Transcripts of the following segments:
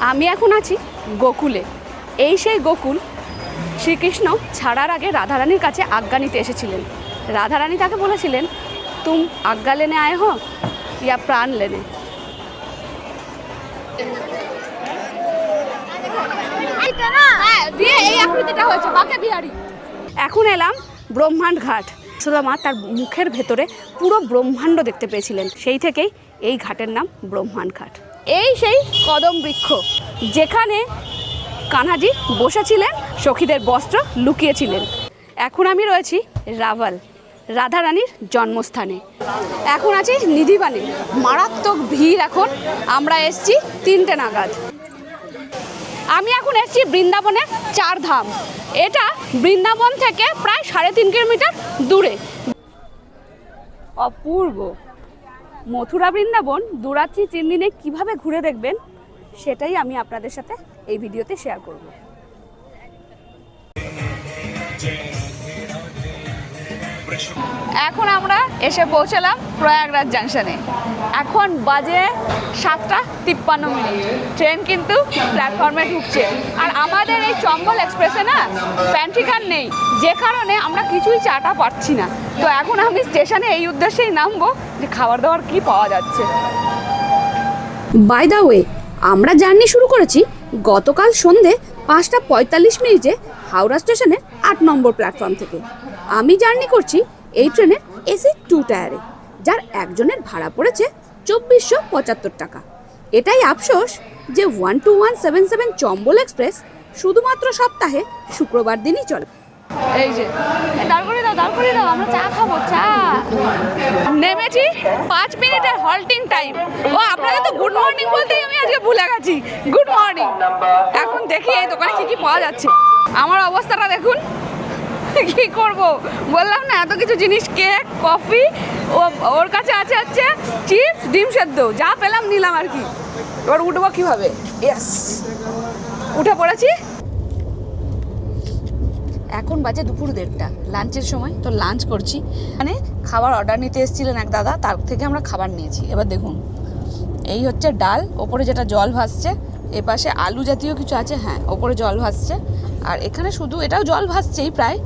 আমি এখন আছি গোকুলে। এই সেই গোকুল শ্রীকৃষ্ণ ছাড়ার আগে রাধারানীর কাছে আজ্ঞা নিতে এসেছিলেন। রাধারানী তাকে বলেছিলেন, তুম আজ্ঞা লেনে আয়ে হো ইয়া প্রাণ লেনে। দিয়ে এই আকৃতিটা হয়েছে বাঁকে বিহারি। এখন এলাম ব্রহ্মাণ্ড ঘাট। সুদামা তার মুখের ভেতরে পুরো ব্রহ্মাণ্ড দেখতে পেয়েছিলেন, সেই থেকেই এই ঘাটের নাম ব্রহ্মাণ্ড ঘাট। এই সেই কদম বৃক্ষ যেখানে কানহাজি বসেছিলেন, সখীদের বস্ত্র লুকিয়েছিলেন। এখন আমি রয়েছি রাভাল, রাধারানীর জন্মস্থানে। এখন আছি নিধিবানে। মারাত্মক ভিড় এখন। আমরা এসছি 3টে নাগাদ। আমি এখন এসছি বৃন্দাবনের 4 ধাম। এটা বৃন্দাবন থেকে প্রায় 3.5 কিলোমিটার দূরে। অপূর্ব মথুরা বৃন্দাবন দূরাত্রি 3 দিনে কীভাবে ঘুরে দেখবেন সেটাই আমি আপনাদের সাথে এই ভিডিওতে শেয়ার করব। এখন আমরা এসে পৌঁছালাম প্রয়াগরাজ জাংশনে। এখন বাজে 7:53। ট্রেন কিন্তু প্ল্যাটফর্মে ঢুকছে। আর আমাদের এই চম্বল এক্সপ্রেসে না প্যান্ট্রিকার নেই, যে কারণে আমরা কিছুই চাটা পাচ্ছি না। তো এখন আমি স্টেশনে এই উদ্দেশ্যেই নামবো যে খাবার দাবার কি পাওয়া যাচ্ছে। বাই দ্য ওয়ে, আমরা জার্নি শুরু করেছি গতকাল সন্ধে 5:45 হাওড়া স্টেশনের 8 নম্বর প্ল্যাটফর্ম থেকে। আমি জার্নি করছি এই ট্রেনের এসি 2 টায়ারে, যার একজনের ভাড়া পড়েছে 2475 টাকা। এটাই আফসোস যে 12177 চম্বল এক্সপ্রেস শুধুমাত্র সপ্তাহে শুক্রবার দিনই চলে। এই যে দাঁড় করে দাও, আমরা চা খাবো। চা নেমেছি, 5 মিনিটের হল্টিং টাইম। ও আপনাদের তো গুড মর্নিং বলতেই আমি আজকে ভুলে গেছি। Good morning. এখন দেখি এই দোকানে কি কি পাওয়া যাচ্ছে। আমার অবস্থাটা দেখুন, কি করব বললাম না, এত কিছু জিনিস, কেক, কফি, ওর কাছে আছে হচ্ছে চিপস, ডিম সেদ্ধ, যা পেলাম নিলাম আর কি। এবার উঠবো কীভাবে? ইয়েস, উঠে পড়েছি। এখন বাজে দুপুর 1:30, লাঞ্চের সময়। তো লাঞ্চ করছি। মানে খাবার অর্ডার নিতে এসেছিলেন এক দাদা, তার থেকে আমরা খাবার নিয়েছি। এবার দেখুন, এই হচ্ছে ডাল, ওপরে যেটা জল ভাসছে, এ পাশে আলু জাতীয় কিছু আছে, হ্যাঁ ওপরে জল ভাসছে, আর এখানে শুধু এটাও জল ভাসছেই প্রায়,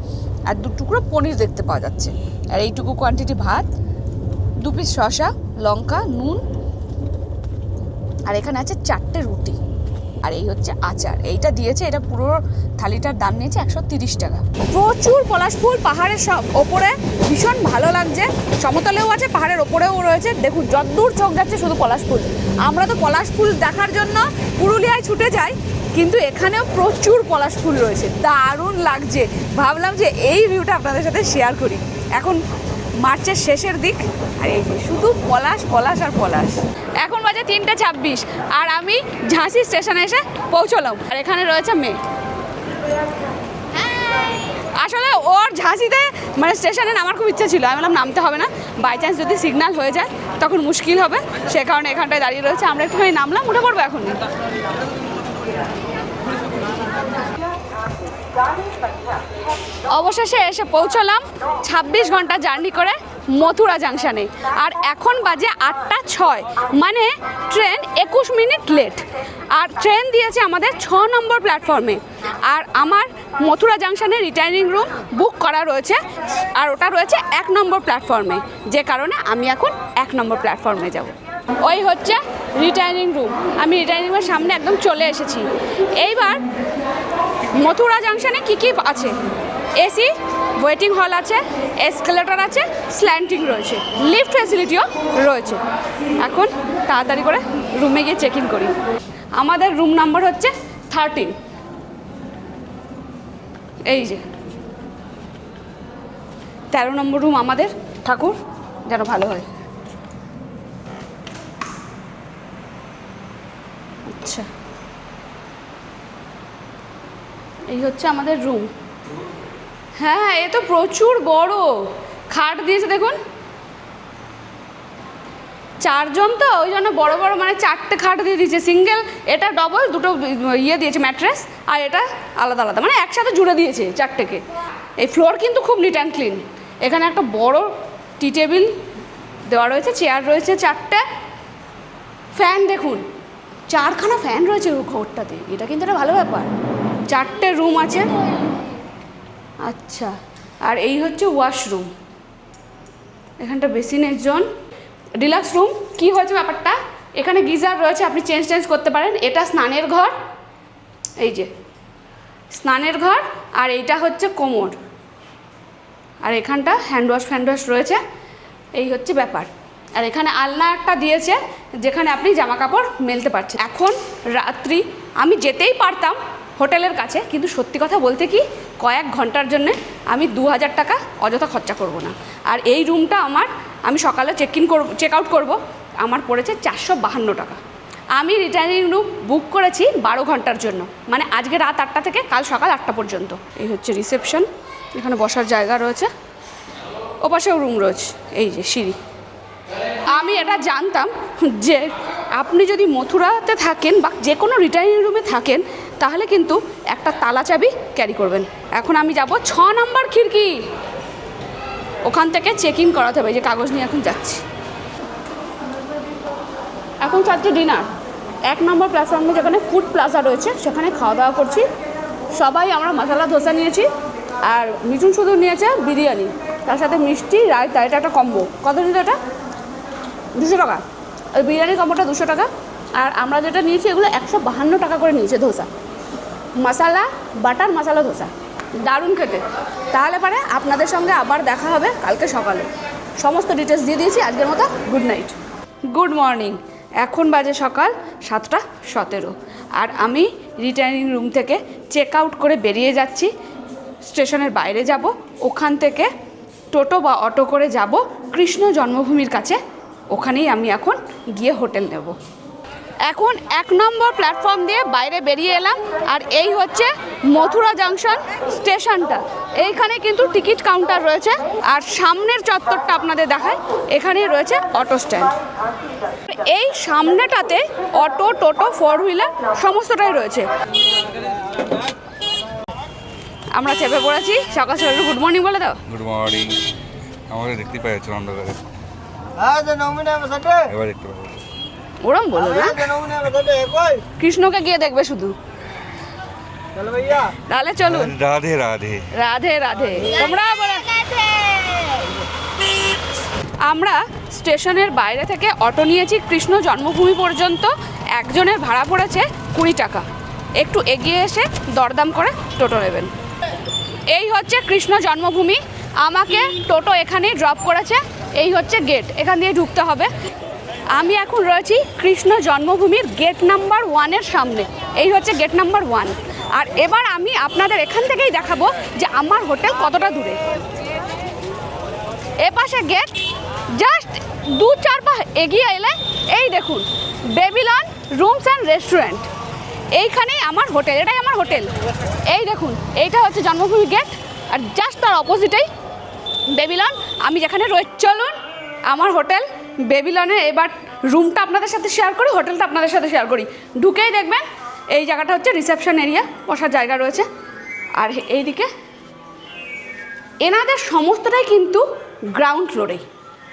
আর 2 টুকরো পনির দেখতে পাওয়া যাচ্ছে, আর এইটুকু কোয়ান্টিটি ভাত, 2 পিস শসা, লঙ্কা, নুন, আর এখানে আছে 4টে রুটি, আর এই হচ্ছে আচার। এইটা দিয়েছে, এটা পুরো থালিটার দাম নিয়েছে 130 টাকা। প্রচুর পলাশ ফুল পাহাড়ের সব ওপরে, ভীষণ ভালো লাগছে। সমতলেও আছে, পাহাড়ের ওপরেও রয়েছে। দেখুন যতদূর চোখ যাচ্ছে শুধু পলাশ ফুল। আমরা তো পলাশ ফুল দেখার জন্য পুরুলিয়ায় ছুটে যাই, কিন্তু এখানেও প্রচুর পলাশ ফুল রয়েছে, দারুণ লাগছে। ভাবলাম যে এই ভিউটা আপনাদের সাথে শেয়ার করি। এখন মার্চের শেষের দিক, আর এই শুধু পলাশ পলাশ আর পলাশ। এখন বাজে 3:26, আর আমি ঝাঁসি স্টেশনে এসে পৌঁছলাম। আর এখানে রয়েছে মেয়ে। আসলে ওর ঝাঁসিতে মানে স্টেশনে নামার খুব ইচ্ছা ছিল। আমি বললাম নামতে হবে না, বাই চান্স যদি সিগন্যাল হয়ে যায় তখন মুশকিল হবে, সে কারণে এখানটায় দাঁড়িয়ে রয়েছে। আমরা একটুখানি নামলাম, উঠে পড়বো এখন। অবশেষে এসে পৌঁছলাম 26 ঘন্টা জার্নি করে মথুরা জাংশনে। আর এখন বাজে 8:06, মানে ট্রেন 21 মিনিট লেট। আর ট্রেন দিয়েছে আমাদের 6 নম্বর প্ল্যাটফর্মে। আর আমার মথুরা জাংশনে রিটার্নিং রুম বুক করা রয়েছে, আর ওটা রয়েছে 1 নম্বর প্ল্যাটফর্মে, যে কারণে আমি এখন 1 নম্বর প্ল্যাটফর্মে যাব। ওই হচ্ছে রিটার্নিং রুম। আমি রিটার্নিং রুমের সামনে একদম চলে এসেছি। এইবার মথুরা জাংশনে কি কি আছে? এসি ওয়েটিং হল আছে, এসকেলেটর আছে, স্ল্যান্টিং রয়েছে, লিফট ফ্যাসিলিটিও রয়েছে। এখন তাড়াতাড়ি করে রুমে গিয়ে চেক ইন করি। আমাদের রুম নাম্বার হচ্ছে 13। এই যে 13 নম্বর রুম আমাদের। ঠাকুর যেন ভালো হয়। আচ্ছা, এই হচ্ছে আমাদের রুম। হ্যাঁ, এ তো প্রচুর বড়। খাট দিয়েছে দেখুন, 4 জন তো, ওই জন্য বড় বড় মানে 4টে খাট দিয়ে দিয়েছে। সিঙ্গেল, এটা ডবল, 2টো ইয়ে দিয়েছে ম্যাট্রেস, আর এটা আলাদা আলাদা, মানে একসাথে জুড়ে দিয়েছে 4টেকে। এই ফ্লোর কিন্তু খুব নিট অ্যান্ড ক্লিন। এখানে একটা বড় টি টেবিল দেওয়া রয়েছে, চেয়ার রয়েছে 4টে, ফ্যান দেখুন 4খানা ফ্যান রয়েছে ঘরটাতে, এটা কিন্তু একটা ভালো ব্যাপার। 4টে রুম আছে। আচ্ছা, আর এই হচ্ছে ওয়াশরুম, এখানটা বেসিনের জোন। ডিলাক্স রুম কি হয়েছে ব্যাপারটা, এখানে গিজার রয়েছে, আপনি চেঞ্জ করতে পারেন। এটা স্নানের ঘর, এই যে স্নানের ঘর, আর এইটা হচ্ছে কোমর, আর এখানটা হ্যান্ড ওয়াশ রয়েছে। এই হচ্ছে ব্যাপার। আর এখানে আলনা একটা দিয়েছে যেখানে আপনি জামা কাপড় মেলতে পারছেন। এখন রাত্রি, আমি যেতেই পারতাম হোটেলের কাছে, কিন্তু সত্যি কথা বলতে কি কয়েক ঘন্টার জন্য আমি 2000 টাকা অযথা খরচা করব না। আর এই রুমটা আমি সকালে চেক আউট করবো, আমার পড়েছে 452 টাকা। আমি রিটার্নিং রুম বুক করেছি 12 ঘন্টার জন্য, মানে আজকে রাত 8টা থেকে কাল সকাল 8টা পর্যন্ত। এই হচ্ছে রিসেপশন, এখানে বসার জায়গা রয়েছে, ওপাশেও রুম রয়েছে, এই যে সিঁড়ি। আমি এটা জানতাম যে আপনি যদি মথুরাতে থাকেন বা যে কোনো রিটার্নিং রুমে থাকেন তাহলে কিন্তু একটা তালা চাবি ক্যারি করবেন। এখন আমি যাব 6 নম্বর খিড়কি, ওখান থেকে চেক ইন করাতে হবে, যে কাগজ নিয়ে এখন যাচ্ছি। এখন চাচ্ছি ডিনার। 1 নম্বর প্ল্যাটফর্মে যেখানে ফুড প্লাজা রয়েছে সেখানে খাওয়া দাওয়া করছি। সবাই আমরা মশলা ধোসা নিয়েছি, আর মিঠুন শুধু নিয়েছে বিরিয়ানি, তার সাথে মিষ্টি রায়তা। এটা একটা কম্বো। কত নিতে এটা? 200 টাকা। ওই বিরিয়ানির কম্বোটা 200 টাকা। আর আমরা যেটা নিয়েছি এগুলো 152 টাকা করে নিয়েছে ধোসা, মশালা বাটার মশালা ধোসা, দারুণ খেতে। তাহলে পারে আপনাদের সঙ্গে আবার দেখা হবে কালকে সকালে। সমস্ত ডিটেলস দিয়ে দিয়েছি। আজকের মতো গুড নাইট, গুড মর্নিং। এখন বাজে সকাল 7:17, আর আমি রিটার্নিং রুম থেকে চেক আউট করে বেরিয়ে যাচ্ছি। স্টেশনের বাইরে যাব, ওখান থেকে টোটো বা অটো করে যাব কৃষ্ণ জন্মভূমির কাছে। ওখানেই আমি এখন গিয়ে হোটেল নেব। এখন 1 নম্বর প্ল্যাটফর্ম দিয়ে বাইরে বেরিয়ে এলাম, আর এই হচ্ছে মথুরা জাংশন স্টেশনটা। এইখানে কিন্তু টিকিট কাউন্টার রয়েছে, আর সামনের চত্বরটা আপনাদের দেখায়, এখানেই রয়েছে অটো স্ট্যান্ড। এই সামনেটাতে অটো, টোটো, 4 হুইলার সমস্তটাই রয়েছে। আমরা চেপে পড়েছি। সকাল সকাল গুড মর্নিং বলে দাও। Good morning. আমাকে দেখতে পাচ্ছ অন্ধকারে, এবার দেখতে পাবো। ওরম বলো না, কৃষ্ণকে গিয়ে দেখবে শুধু। তাহলে চলুন। রাধে রাধে রাধে রাধে। তোমরা আমরা স্টেশনের বাইরে থেকে অটো নিয়েছি কৃষ্ণ জন্মভূমি পর্যন্ত। একজনের ভাড়া পড়েছে 20 টাকা। একটু এগিয়ে এসে দরদাম করে টোটো নেবেন। এই হচ্ছে কৃষ্ণ জন্মভূমি। আমাকে টোটো এখানেই ড্রপ করেছে। এই হচ্ছে গেট, এখান দিয়ে ঢুকতে হবে। আমি এখন রয়েছি কৃষ্ণ জন্মভূমির গেট নাম্বার 1-এর সামনে। এই হচ্ছে গেট নাম্বার 1। আর এবার আমি আপনাদের এখান থেকেই দেখাবো যে আমার হোটেল কতটা দূরে। এপাশে গেট, জাস্ট 2-4 পা এগিয়ে এলে এই দেখুন বেবিলন রুমস অ্যান্ড রেস্টুরেন্ট। এইখানেই আমার হোটেল, এটাই আমার হোটেল। এই দেখুন, এইটা হচ্ছে জন্মভূমি গেট, আর জাস্ট তার অপোজিটেই বেবিলন। আমি যেখানে রয়েছি, চলুন আমার হোটেল বেবিলনে। এবার রুমটা আপনাদের সাথে শেয়ার করি, হোটেলটা আপনাদের সাথে শেয়ার করি। ঢুকেই দেখবেন এই জায়গাটা হচ্ছে রিসেপশন এরিয়া, বসার জায়গা রয়েছে। আর এইদিকে এনাদের সমস্তটাই কিন্তু গ্রাউন্ড ফ্লোরেই,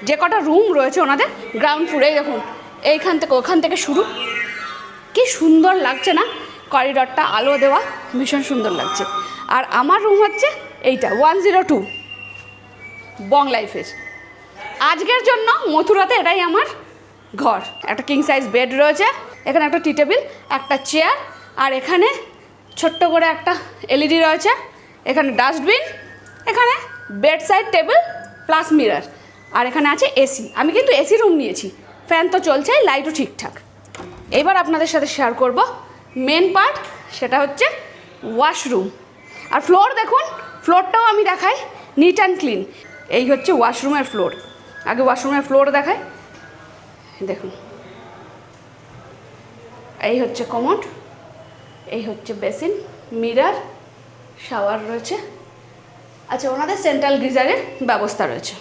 যে কটা রুম রয়েছে ওনাদের গ্রাউন্ড ফ্লোরেই। দেখুন এইখান থেকে ওখান থেকে শুরু, কি সুন্দর লাগছে না? করিডরটা আলো দেওয়া, ভীষণ সুন্দর লাগছে। আর আমার রুম হচ্ছে এইটা 102 বং লাইফের। আজকের জন্য মথুরাতে এটাই আমার ঘর। একটা কিং সাইজ বেড রয়েছে, এখানে একটা টি টেবিল, একটা চেয়ার, আর এখানে ছোট্ট করে একটা এলইডি রয়েছে, এখানে ডাস্টবিন, এখানে bed side table plus mirror, আর এখানে আছে এসি। আমি কিন্তু এসি রুম নিয়েছি, ফ্যান তো চলছে, লাইটও ঠিকঠাক। এবার আপনাদের সাথে শেয়ার করব মেন পার্ট, সেটা হচ্ছে ওয়াশরুম। আর ফ্লোর দেখুন, ফ্লোরটাও আমি দেখাই, নিট অ্যান্ড ক্লিন। এই হচ্ছে ওয়াশরুমের ফ্লোর। আগে ওয়াশরুমের ফ্লোর দেখায়, দেখুন এই হচ্ছে কমোড, এই হচ্ছে বেসিন, মিরর, শাওয়ার রয়েছে। আচ্ছা, ওনাদের সেন্ট্রাল গিজারের ব্যবস্থা রয়েছে।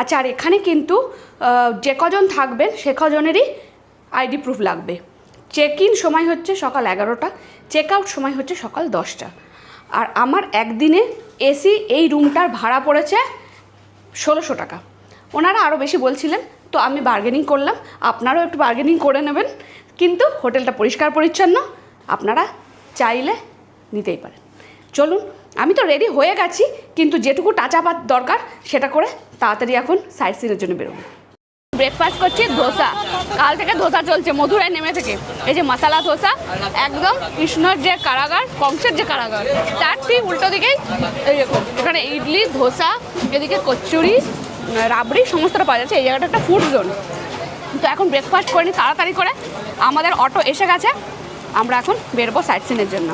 আচ্ছা, আর এখানে কিন্তু যে কজন থাকবেন সে কজনেরই আইডি প্রুফ লাগবে। চেক ইন সময় হচ্ছে সকাল 11টা, চেক আউট সময় হচ্ছে সকাল 10টা। আর আমার একদিনে এসি এই রুমটার ভাড়া পড়েছে 1600 টাকা। ওনারা আরও বেশি বলছিলেন, তো আমি বার্গেনিং করলাম। আপনারাও একটু বার্গেনিং করে নেবেন। কিন্তু হোটেলটা পরিষ্কার পরিচ্ছন্ন, আপনারা চাইলে নিতেই পারেন। চলুন, আমি তো রেডি হয়ে গেছি, কিন্তু যেটুকু টাচ আপ দরকার সেটা করে তাড়াতাড়ি এখন সাইট সিনের জন্য বেরোবো। ব্রেকফাস্ট করছি ধোসা। কাল থেকে ধোসা চলছে মথুরায় নেমে থেকে। এই যে মশালা ধোসা, একদম কৃষ্ণর যে কারাগার, কংসের যে কারাগার, তার ঠিক উল্টো দিকেই এরকম এখানে ইডলি, ধোসা, এদিকে কচুরি, রাবড়ি সমস্তটা পাওয়া যাচ্ছে। এই জায়গাটা একটা ফুড জোন। তো এখন ব্রেকফাস্ট করিনি, তাড়াতাড়ি করে আমাদের অটো এসে গেছে, আমরা এখন বেরোবো সাইট সিনের জন্য।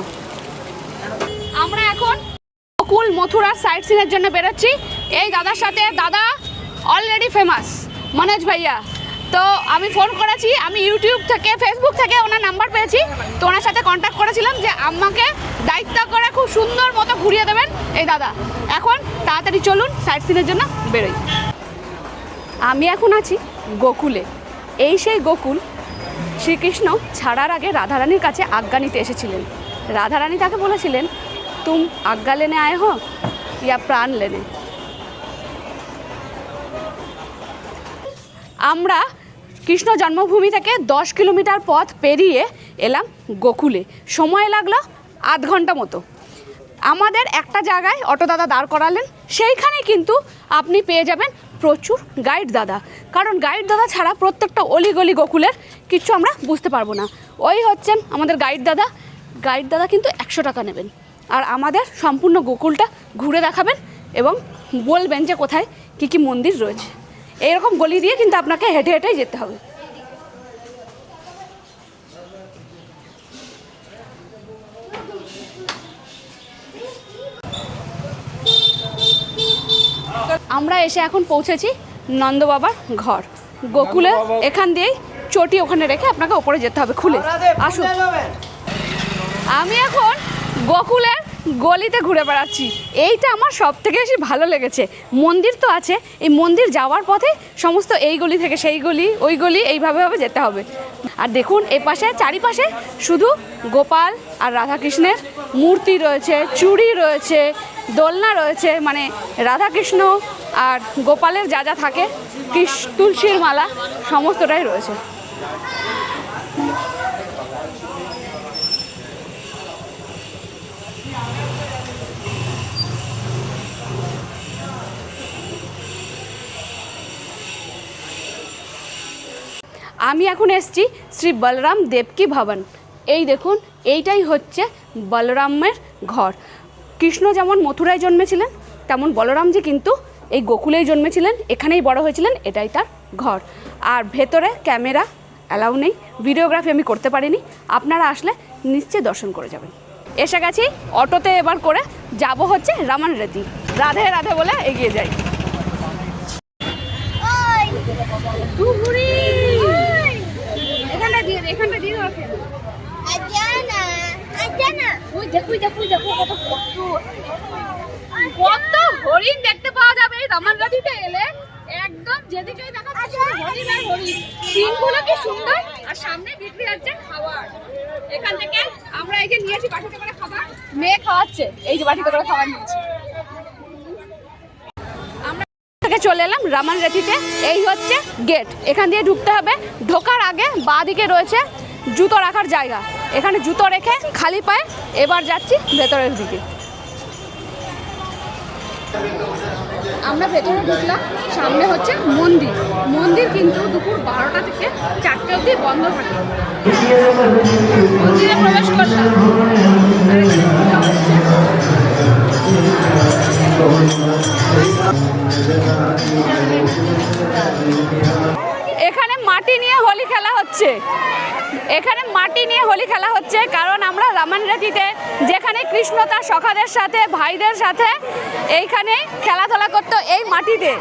আমরা এখন গোকুল মথুরার সাইট সিনের জন্য বেরোচ্ছি এই দাদার সাথে। দাদা অলরেডি ফেমাস, মনোজ ভাইয়া। তো আমি ফোন করেছি, আমি ইউটিউব থেকে ফেসবুক থেকে ওনার নাম্বার পেয়েছি, তো ওনার সাথে কন্ট্যাক্ট করেছিলাম যে আমাকে দায়িত্ব করে খুব সুন্দর মতো ঘুরিয়ে দেবেন এই দাদা। এখন তাড়াতাড়ি চলুন সাইট সিনের জন্য বেরোই। আমি এখন আছি গোকুলে। এই সেই গোকুল শ্রীকৃষ্ণ ছাড়ার আগে রাধারানীর কাছে আজ্ঞা নিতে এসেছিলেন। রাধারানী তাকে বলেছিলেন, তুম আজ্ঞা লেনে আয়ে হো ইয়া প্রাণ লেনে। আমরা কৃষ্ণ জন্মভূমি থেকে 10 কিলোমিটার পথ পেরিয়ে এলাম গোকুলে। সময় লাগলো আধ ঘন্টা মতো। আমাদের একটা জায়গায় অটো দাদা দাঁড় করালেন, সেইখানে কিন্তু আপনি পেয়ে যাবেন প্রচুর গাইড দাদা, কারণ গাইড দাদা ছাড়া প্রত্যেকটা অলিগলি গোকুলের কিছু আমরা বুঝতে পারবো না। ওই হচ্ছেন আমাদের গাইড দাদা। গাইড দাদা কিন্তু 100 টাকা নেবেন, আর আমাদের সম্পূর্ণ গোকুলটা ঘুরে দেখাবেন এবং বলবেন যে কোথায় কী কী মন্দির রয়েছে। এইরকম গলি দিয়ে কিন্তু আপনাকে হেঁটে হেঁটেই যেতে হবে। আমরা এসে এখন পৌঁছেছি নন্দ বাবার ঘর। গোকুলে এখান দিয়েই চটি ওখানে রেখে আপনাকে ওপরে যেতে হবে খুলে। আসুন, আমি এখন গোকুলের গলিতে ঘুরে বেড়াচ্ছি। এইটা আমার সব থেকে বেশি ভালো লেগেছে। মন্দির তো আছে, এই মন্দির যাওয়ার পথে সমস্ত এই গলি থেকে সেই গলি, ওই গলি, এইভাবে যেতে হবে। আর দেখুন এই পাশে চারিপাশে শুধু গোপাল আর রাধাকৃষ্ণের মূর্তি রয়েছে, চুড়ি রয়েছে, দোলনা রয়েছে, মানে রাধাকৃষ্ণ আর গোপালের যা যা থাকে, তুলসীর মালা সমস্তটাই রয়েছে। আমি এখন এসেছি শ্রী বলরাম দেবকী ভবন। এই দেখুন, এইটাই হচ্ছে বলরামের ঘর। কৃষ্ণ যেমন মথুরায় জন্মেছিলেন, তেমন বলরামজি কিন্তু এই গোকুলেই জন্মেছিলেন, এখানেই বড় হয়েছিলেন, এটাই তার ঘর। আর ভেতরে ক্যামেরা অ্যালাউ নেই, ভিডিওগ্রাফি আমি করতে পারিনি। আপনারা আসলে নিশ্চয়ই দর্শন করে যাবেন। এসে গেছি অটোতে, এবার করে যাব হচ্ছে রামান রেতি। রাধে রাধে বলে এগিয়ে যাই। এখানটা দিয়ে রাখেন। কত হরিণ দেখতে পাওয়া যাবে এই রামান নদীতে এলে। একদম যেদিকেই দেখাচ্ছে হরিণ আর হরিণ। সিনগুলো কি সুন্দর, আর সামনে বিক্রি হচ্ছে খাবার। এখান থেকে আমরা এই যে নিয়েছি বাটিতে করে খাবার, মেয়ে খাওয়াচ্ছে, এই যে বাটিতে করে খাবার নিয়েছি। আমরা থেকে চলে এলাম রামান রেতিতে। এই হচ্ছে গেট, এখান দিয়ে ঢুকতে হবে। ঢোকার আগে বাঁ দিকে রয়েছে জুতো রাখার জায়গা, এখানে জুতো রেখে খালি পায়ে এবার যাচ্ছি ভেতরের দিকে। আমরা ভেতরে ঢুকলাম, সামনে হচ্ছে মন্দির। মন্দির কিন্তু দুপুর 12টা থেকে 4টে অবধি বন্ধ থাকে। মন্দিরে প্রবেশ করলাম। এখানে মাটি নিয়ে হোলি খেলা হচ্ছে। এখানে মাটি নিয়ে হোলি খেলা হচ্ছে কারণ আমরা রামান রেতিতে, যেখানে কৃষ্ণ তার সখাদের সাথে, ভাইদের সাথে এইখানে খেলাধুলা করতো, এই মাটিতে,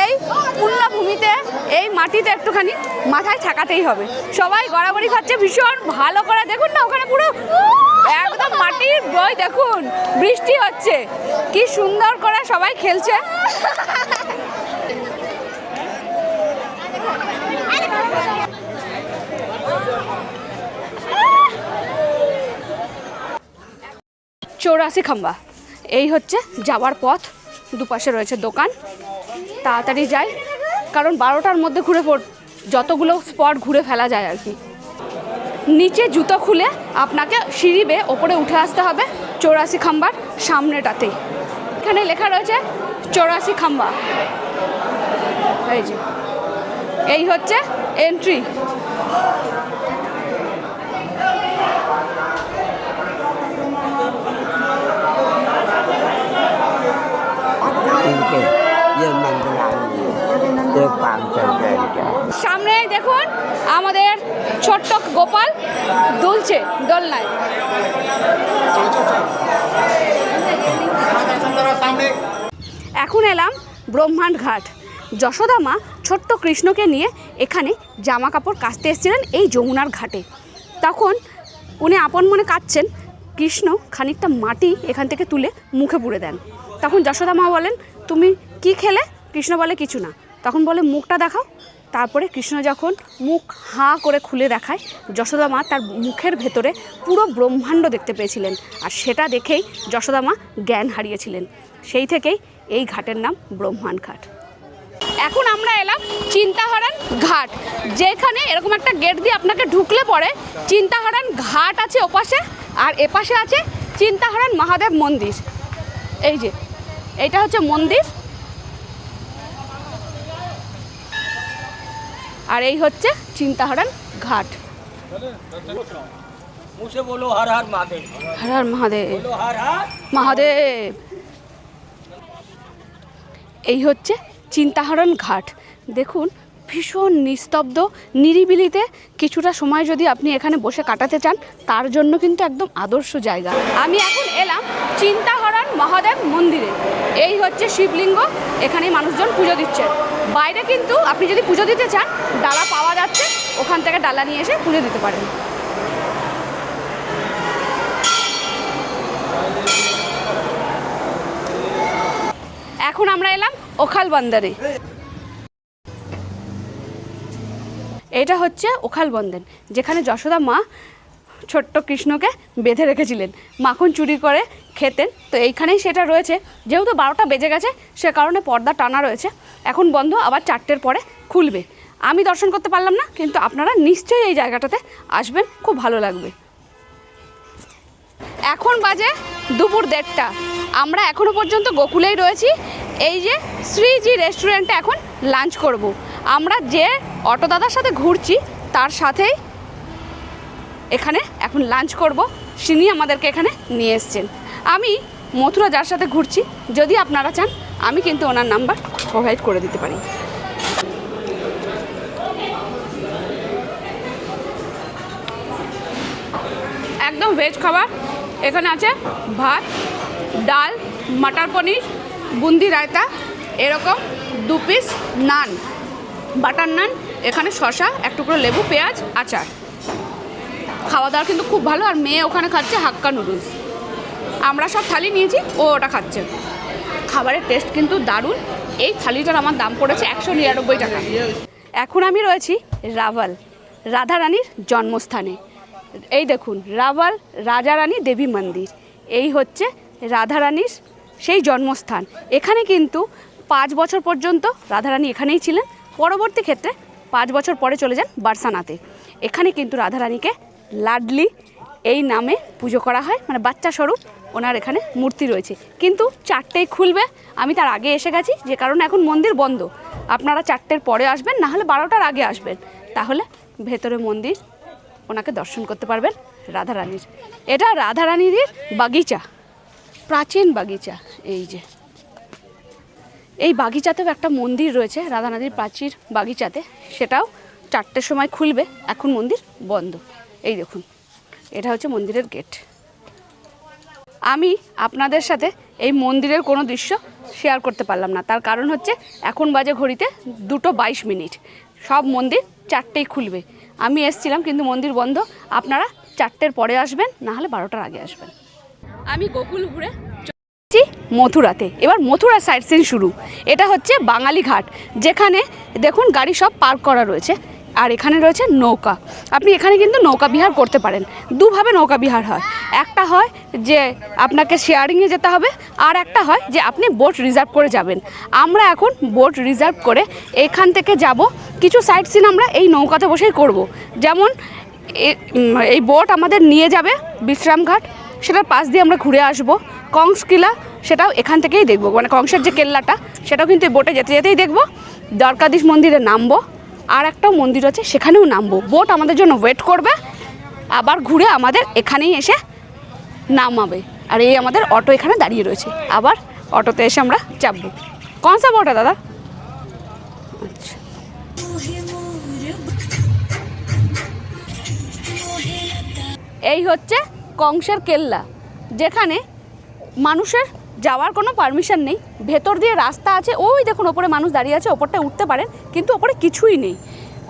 এই পূর্ণভূমিতে, এই মাটিতে একটুখানি মাথায় ঠেকাতেই হবে। সবাই গড়াগড়ি খাচ্ছে ভীষণ ভালো করে। দেখুন না, ওখানে পুরো একদম মাটির বই, দেখুন বৃষ্টি হচ্ছে, কি সুন্দর করে সবাই খেলছে। চৌরাশি খাম্বা, এই হচ্ছে যাওয়ার পথ। দুপাশে রয়েছে দোকান। তাড়াতাড়ি যাই, কারণ 12টার মধ্যে ঘুরে যতগুলো স্পট ঘুরে ফেলা যায় আর কি। নিচে জুতো খুলে আপনাকে সিঁড়ি বেয়ে ওপরে উঠে আসতে হবে 84 খাম্বার সামনেটাতেই। এখানে লেখা রয়েছে 84 খাম্বা। এই যে এই হচ্ছে এন্ট্রি। সামনে দেখুন আমাদের ছোট্ট গোপাল দুলছে দোলনায়। এখন এলাম ব্রহ্মাণ্ড ঘাট। যশোদা মা ছোট্ট কৃষ্ণকে নিয়ে এখানে জামা কাপড় কাচতে এসেছিলেন এই যমুনার ঘাটে। তখন উনি আপন মনে কাচ্ছেন, কৃষ্ণ খানিকটা মাটি এখান থেকে তুলে মুখে পুড়ে দেন। তখন যশোদা মা বলেন, তুমি কি খেলে? কৃষ্ণ বলে, কিছু না। তখন বলে, মুখটা দেখাও। তারপরে কৃষ্ণ যখন মুখ হাঁ করে খুলে দেখায়, যশোদা মা তার মুখের ভেতরে পুরো ব্রহ্মাণ্ড দেখতে পেয়েছিলেন। আর সেটা দেখেই যশোদা মা জ্ঞান হারিয়েছিলেন। সেই থেকেই এই ঘাটের নাম ব্রহ্মাণ্ড ঘাট। এখন আমরা এলাম চিন্তাহারান ঘাট, যেখানে এরকম একটা গেট দিয়ে আপনাকে ঢুকলে পরে চিন্তাহারান ঘাট আছে ওপাশে, আর এপাশে আছে চিন্তাহারান মহাদেব মন্দির। এই যে এইটা হচ্ছে মন্দির, আর এই হচ্ছে চিন্তাহারান ঘাট। বলো হর হর মহাদেব, হর হর মহাদেব, হর হর মহাদেব। এই হচ্ছে চিন্তাহারান ঘাট। দেখুন ভীষণ নিস্তব্ধ, নিরিবিলিতে কিছুটা সময় যদি আপনি এখানে বসে কাটাতে চান, তার জন্য কিন্তু একদম আদর্শ জায়গা। আমি এখন এলাম চিন্তাহারান মহাদেব মন্দিরে। এই হচ্ছে শিবলিঙ্গ, এখানে মানুষজন পুজো দিচ্ছেন। বাইরে কিন্তু আপনি যদি পুজো দিতে চান, ডালা পাওয়া যাচ্ছে, ওখান থেকে ডালা নিয়ে এসে পুজো দিতে পারেন। এখন আমরা এলাম ওখাল বন্দরে। এটা হচ্ছে ওখাল বন্দর, যেখানে যশোদা মা ছোট্ট কৃষ্ণকে বেঁধে রেখেছিলেন, মাখন চুরি করে খেতেন। তো এইখানেই সেটা রয়েছে। যেহেতু 12টা বেজে গেছে, সে কারণে পর্দা টানা রয়েছে। এখন বন্ধ, আবার 4টের পরে খুলবে। আমি দর্শন করতে পারলাম না, কিন্তু আপনারা নিশ্চয়ই এই জায়গাটাতে আসবেন, খুব ভালো লাগবে। এখন বাজে দুপুর 1:30। আমরা এখনও পর্যন্ত গোকুলেই রয়েছি। এই যে শ্রীজি রেস্টুরেন্টে এখন লাঞ্চ করব। আমরা যে অটো দাদার সাথে ঘুরছি, তার সাথেই এখানে এখন লাঞ্চ করব। তিনি আমাদেরকে এখানে নিয়ে এসছেন। আমি মথুরা যার সাথে ঘুরছি, যদি আপনারা চান আমি কিন্তু ওনার নাম্বার প্রোভাইড করে দিতে পারি। একদম ভেজ খাবার। এখানে আছে ভাত, ডাল, মটর পনির, বুন্দি রায়তা, এরকম 2 পিস নান, বাটার নান, এখানে শসা, এক টুকরো লেবু, পেঁয়াজ, আচার। খাওয়া দাওয়া কিন্তু খুব ভালো। আর মেয়ে ওখানে খাচ্ছে হাক্কা নুডলস। আমরা সব থালি নিয়েছি, ও ওটা খাচ্ছে। খাবারের টেস্ট কিন্তু দারুণ। এই থালিটার আমার দাম পড়েছে 199 টাকা। এখন আমি রয়েছি রাভাল, রাধারানীর জন্মস্থানে। এই দেখুন রাভাল রাজারানী দেবী মন্দির। এই হচ্ছে রাধারানীর সেই জন্মস্থান। এখানে কিন্তু 5 বছর পর্যন্ত রাধারানী এখানেই ছিলেন। পরবর্তী ক্ষেত্রে 5 বছর পরে চলে যান বার্সানাতে। এখানে কিন্তু রাধারানীকে লাডলি এই নামে পুজো করা হয়, মানে বাচ্চা স্বরূপ ওনার এখানে মূর্তি রয়েছে। কিন্তু 4টেই খুলবে। আমি তার আগে এসে গেছি, যে কারণে এখন মন্দির বন্ধ। আপনারা 4টের পরে আসবেন, না হলে 12টার আগে আসবেন, তাহলে ভেতরে মন্দির ওনাকে দর্শন করতে পারবেন রাধারানীর। এটা রাধারানীর বাগিচা, প্রাচীন বাগিচা। এই যে এই বাগিচাতেও একটা মন্দির রয়েছে, রাধারানীর প্রাচীর বাগিচাতে। সেটাও 4টের সময় খুলবে, এখন মন্দির বন্ধ। এই দেখুন, এটা হচ্ছে মন্দিরের গেট। আমি আপনাদের সাথে এই মন্দিরের কোনো দৃশ্য শেয়ার করতে পারলাম না, তার কারণ হচ্ছে এখন বাজে ঘড়িতে 2:22। সব মন্দির 4টেই খুলবে। আমি এসছিলাম, কিন্তু মন্দির বন্ধ। আপনারা 4টের পরে আসবেন, না হলে 12টার আগে আসবেন। আমি গোকুল ঘুরে মথুরাতে। এবার মথুরা সাইট সিন শুরু। এটা হচ্ছে বাঙালি ঘাট, যেখানে দেখুন গাড়ি সব পার্ক করা রয়েছে। আর এখানে রয়েছে নৌকা। আপনি এখানে কিন্তু নৌকা বিহার করতে পারেন। দুভাবে নৌকা বিহার হয়। একটা হয় যে আপনাকে শেয়ারিংয়ে যেতে হবে, আর একটা হয় যে আপনি বোট রিজার্ভ করে যাবেন। আমরা এখন বোট রিজার্ভ করে এখান থেকে যাব। কিছু সাইট সিন আমরা এই নৌকাতে বসেই করব। যেমন এই বোট আমাদের নিয়ে যাবে বিশ্রামঘাট, সেটার পাশ দিয়ে আমরা ঘুরে আসব। কংস কিলা সেটাও এখান থেকেই দেখব, মানে কংসের যে কেল্লাটা সেটাও কিন্তু বোটে যেতে যেতেই দেখব। দ্বারকাধীশ মন্দিরে নামবো, আর একটাও মন্দির আছে সেখানেও নামবো। বোট আমাদের জন্য ওয়েট করবে, আবার ঘুরে আমাদের এখানেই এসে নামাবে। আর এই আমাদের অটো এখানে দাঁড়িয়ে রয়েছে, আবার অটোতে এসে আমরা চাপবো। কোন সা বোট দাদা? আচ্ছা, এই হচ্ছে কংসের কেল্লা, যেখানে মানুষের যাওয়ার কোনো পারমিশন নেই। ভেতর দিয়ে রাস্তা আছে, ওই দেখুন ওপরে মানুষ দাঁড়িয়ে আছে, ওপরটা উঠতে পারেন, কিন্তু ওপরে কিছুই নেই।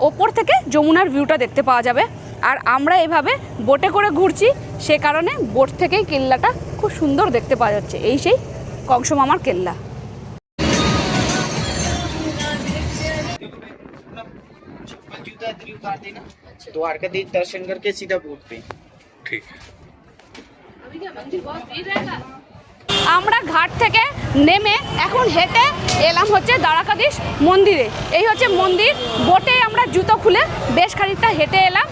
ওপর থেকে যমুনার ভিউটা দেখতে পাওয়া যাবে। আর আমরা এভাবে বোটে করে ঘুরছি, সে কারণে বোট থেকেই কেল্লাটা খুব সুন্দর দেখতে পাওয়া যাচ্ছে। এই সেই কংস মামার কেল্লা। जूता इधर ही उतार देना, द्वारकाधीश दर्शन करके सीधा बोट पे। ঠিক। আমরা ঘাট থেকে নেমে এখন হেঁটে এলাম হচ্ছে দ্বারকাধীশ মন্দিরে। এই হচ্ছে মন্দির, বোটে আমরা জুতো খুলে বেশ খানিকটা হেঁটে এলাম।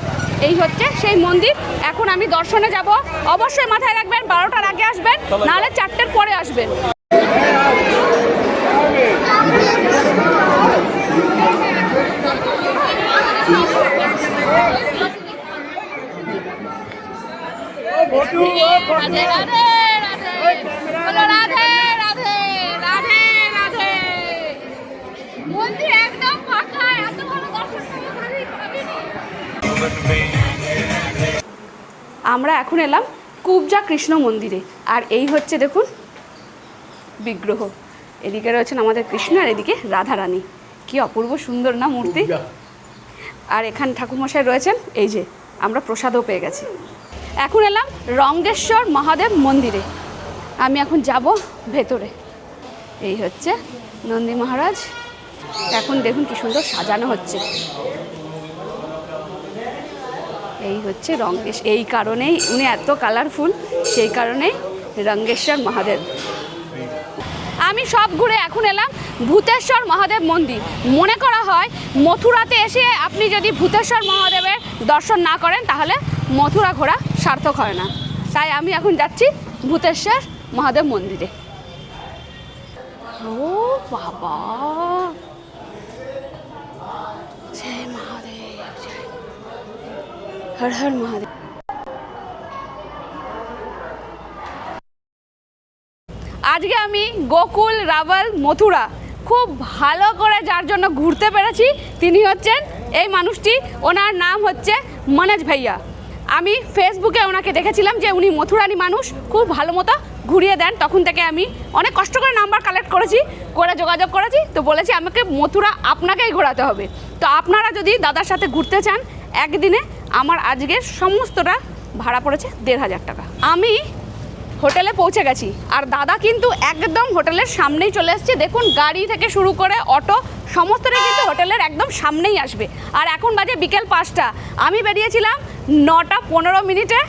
এই হচ্ছে সেই মন্দির। এখন আমি দর্শনে যাব। অবশ্যই মাথায় রাখবেন 12টার আগে আসবেন, নাহলে 4টের পরে আসবেন। রাধে রাধে রাধে, বলো রাধে রাধে রাধে রাধে। মন্দির একদম ফাঁকা, এত ভালো দর্শন আমরা এখন এলাম কুবজা কৃষ্ণ মন্দিরে। আর এই হচ্ছে দেখুন বিগ্রহ, এদিকে রয়েছেন আমাদের কৃষ্ণ আর এদিকে রাধা রানী। কি অপূর্ব সুন্দর না মূর্তি। আর এখানে ঠাকুরমশাই রয়েছেন। এই যে আমরা প্রসাদও পেয়ে গেছি। এখন এলাম রঙ্গেশ্বর মহাদেব মন্দিরে। আমি এখন যাব ভেতরে। এই হচ্ছে নন্দী মহারাজ, এখন দেখুন কি সুন্দর সাজানো হচ্ছে। এই হচ্ছে রঙ্গেশ্বর, এই কারণেই উনি এত কালারফুল, সেই কারণেই রঙ্গেশ্বর মহাদেব। আমি সব ঘুরে এখন এলাম ভূতেশ্বর মহাদেব মন্দির। মনে করা হয় মথুরাতে এসে আপনি যদি ভূতেশ্বর মহাদেবের দর্শন না করেন তাহলে মথুরা ঘোরা সার্থক হয় না। তাই আমি এখন যাচ্ছি ভূতেশ্বর মহাদেব মন্দিরে। ও বাবা, জয় মহাদেব, জয় হর হর মহাদেব। আজকে আমি গোকুল, রাবল, মথুরা খুব ভালো করে যার জন্য ঘুরতে পেরেছি তিনি হচ্ছেন এই মানুষটি। ওনার নাম হচ্ছে মনোজ ভাইয়া। আমি ফেসবুকে ওনাকে দেখেছিলাম যে উনি মথুরানি মানুষ, খুব ভালো মতো ঘুরিয়ে দেন। তখন থেকে আমি অনেক কষ্ট করে নাম্বার কালেক্ট করেছি, করে যোগাযোগ করেছি, তো বলেছি আমাকে মথুরা আপনাকেই ঘোরাতে হবে। তো আপনারা যদি দাদার সাথে ঘুরতে চান একদিনে, আমার আজকের সমস্তটা ভাড়া পড়েছে 1500 টাকা। আমি হোটেলে পৌঁছে গেছি, আর দাদা কিন্তু একদম হোটেলের সামনেই চলে এসছে। দেখুন গাড়ি থেকে শুরু করে অটো সমস্তটাই কিন্তু হোটেলের একদম সামনেই আসবে। আর এখন বাজে বিকেল 5টা, আমি বেরিয়েছিলাম 9টা 15 মিনিটে।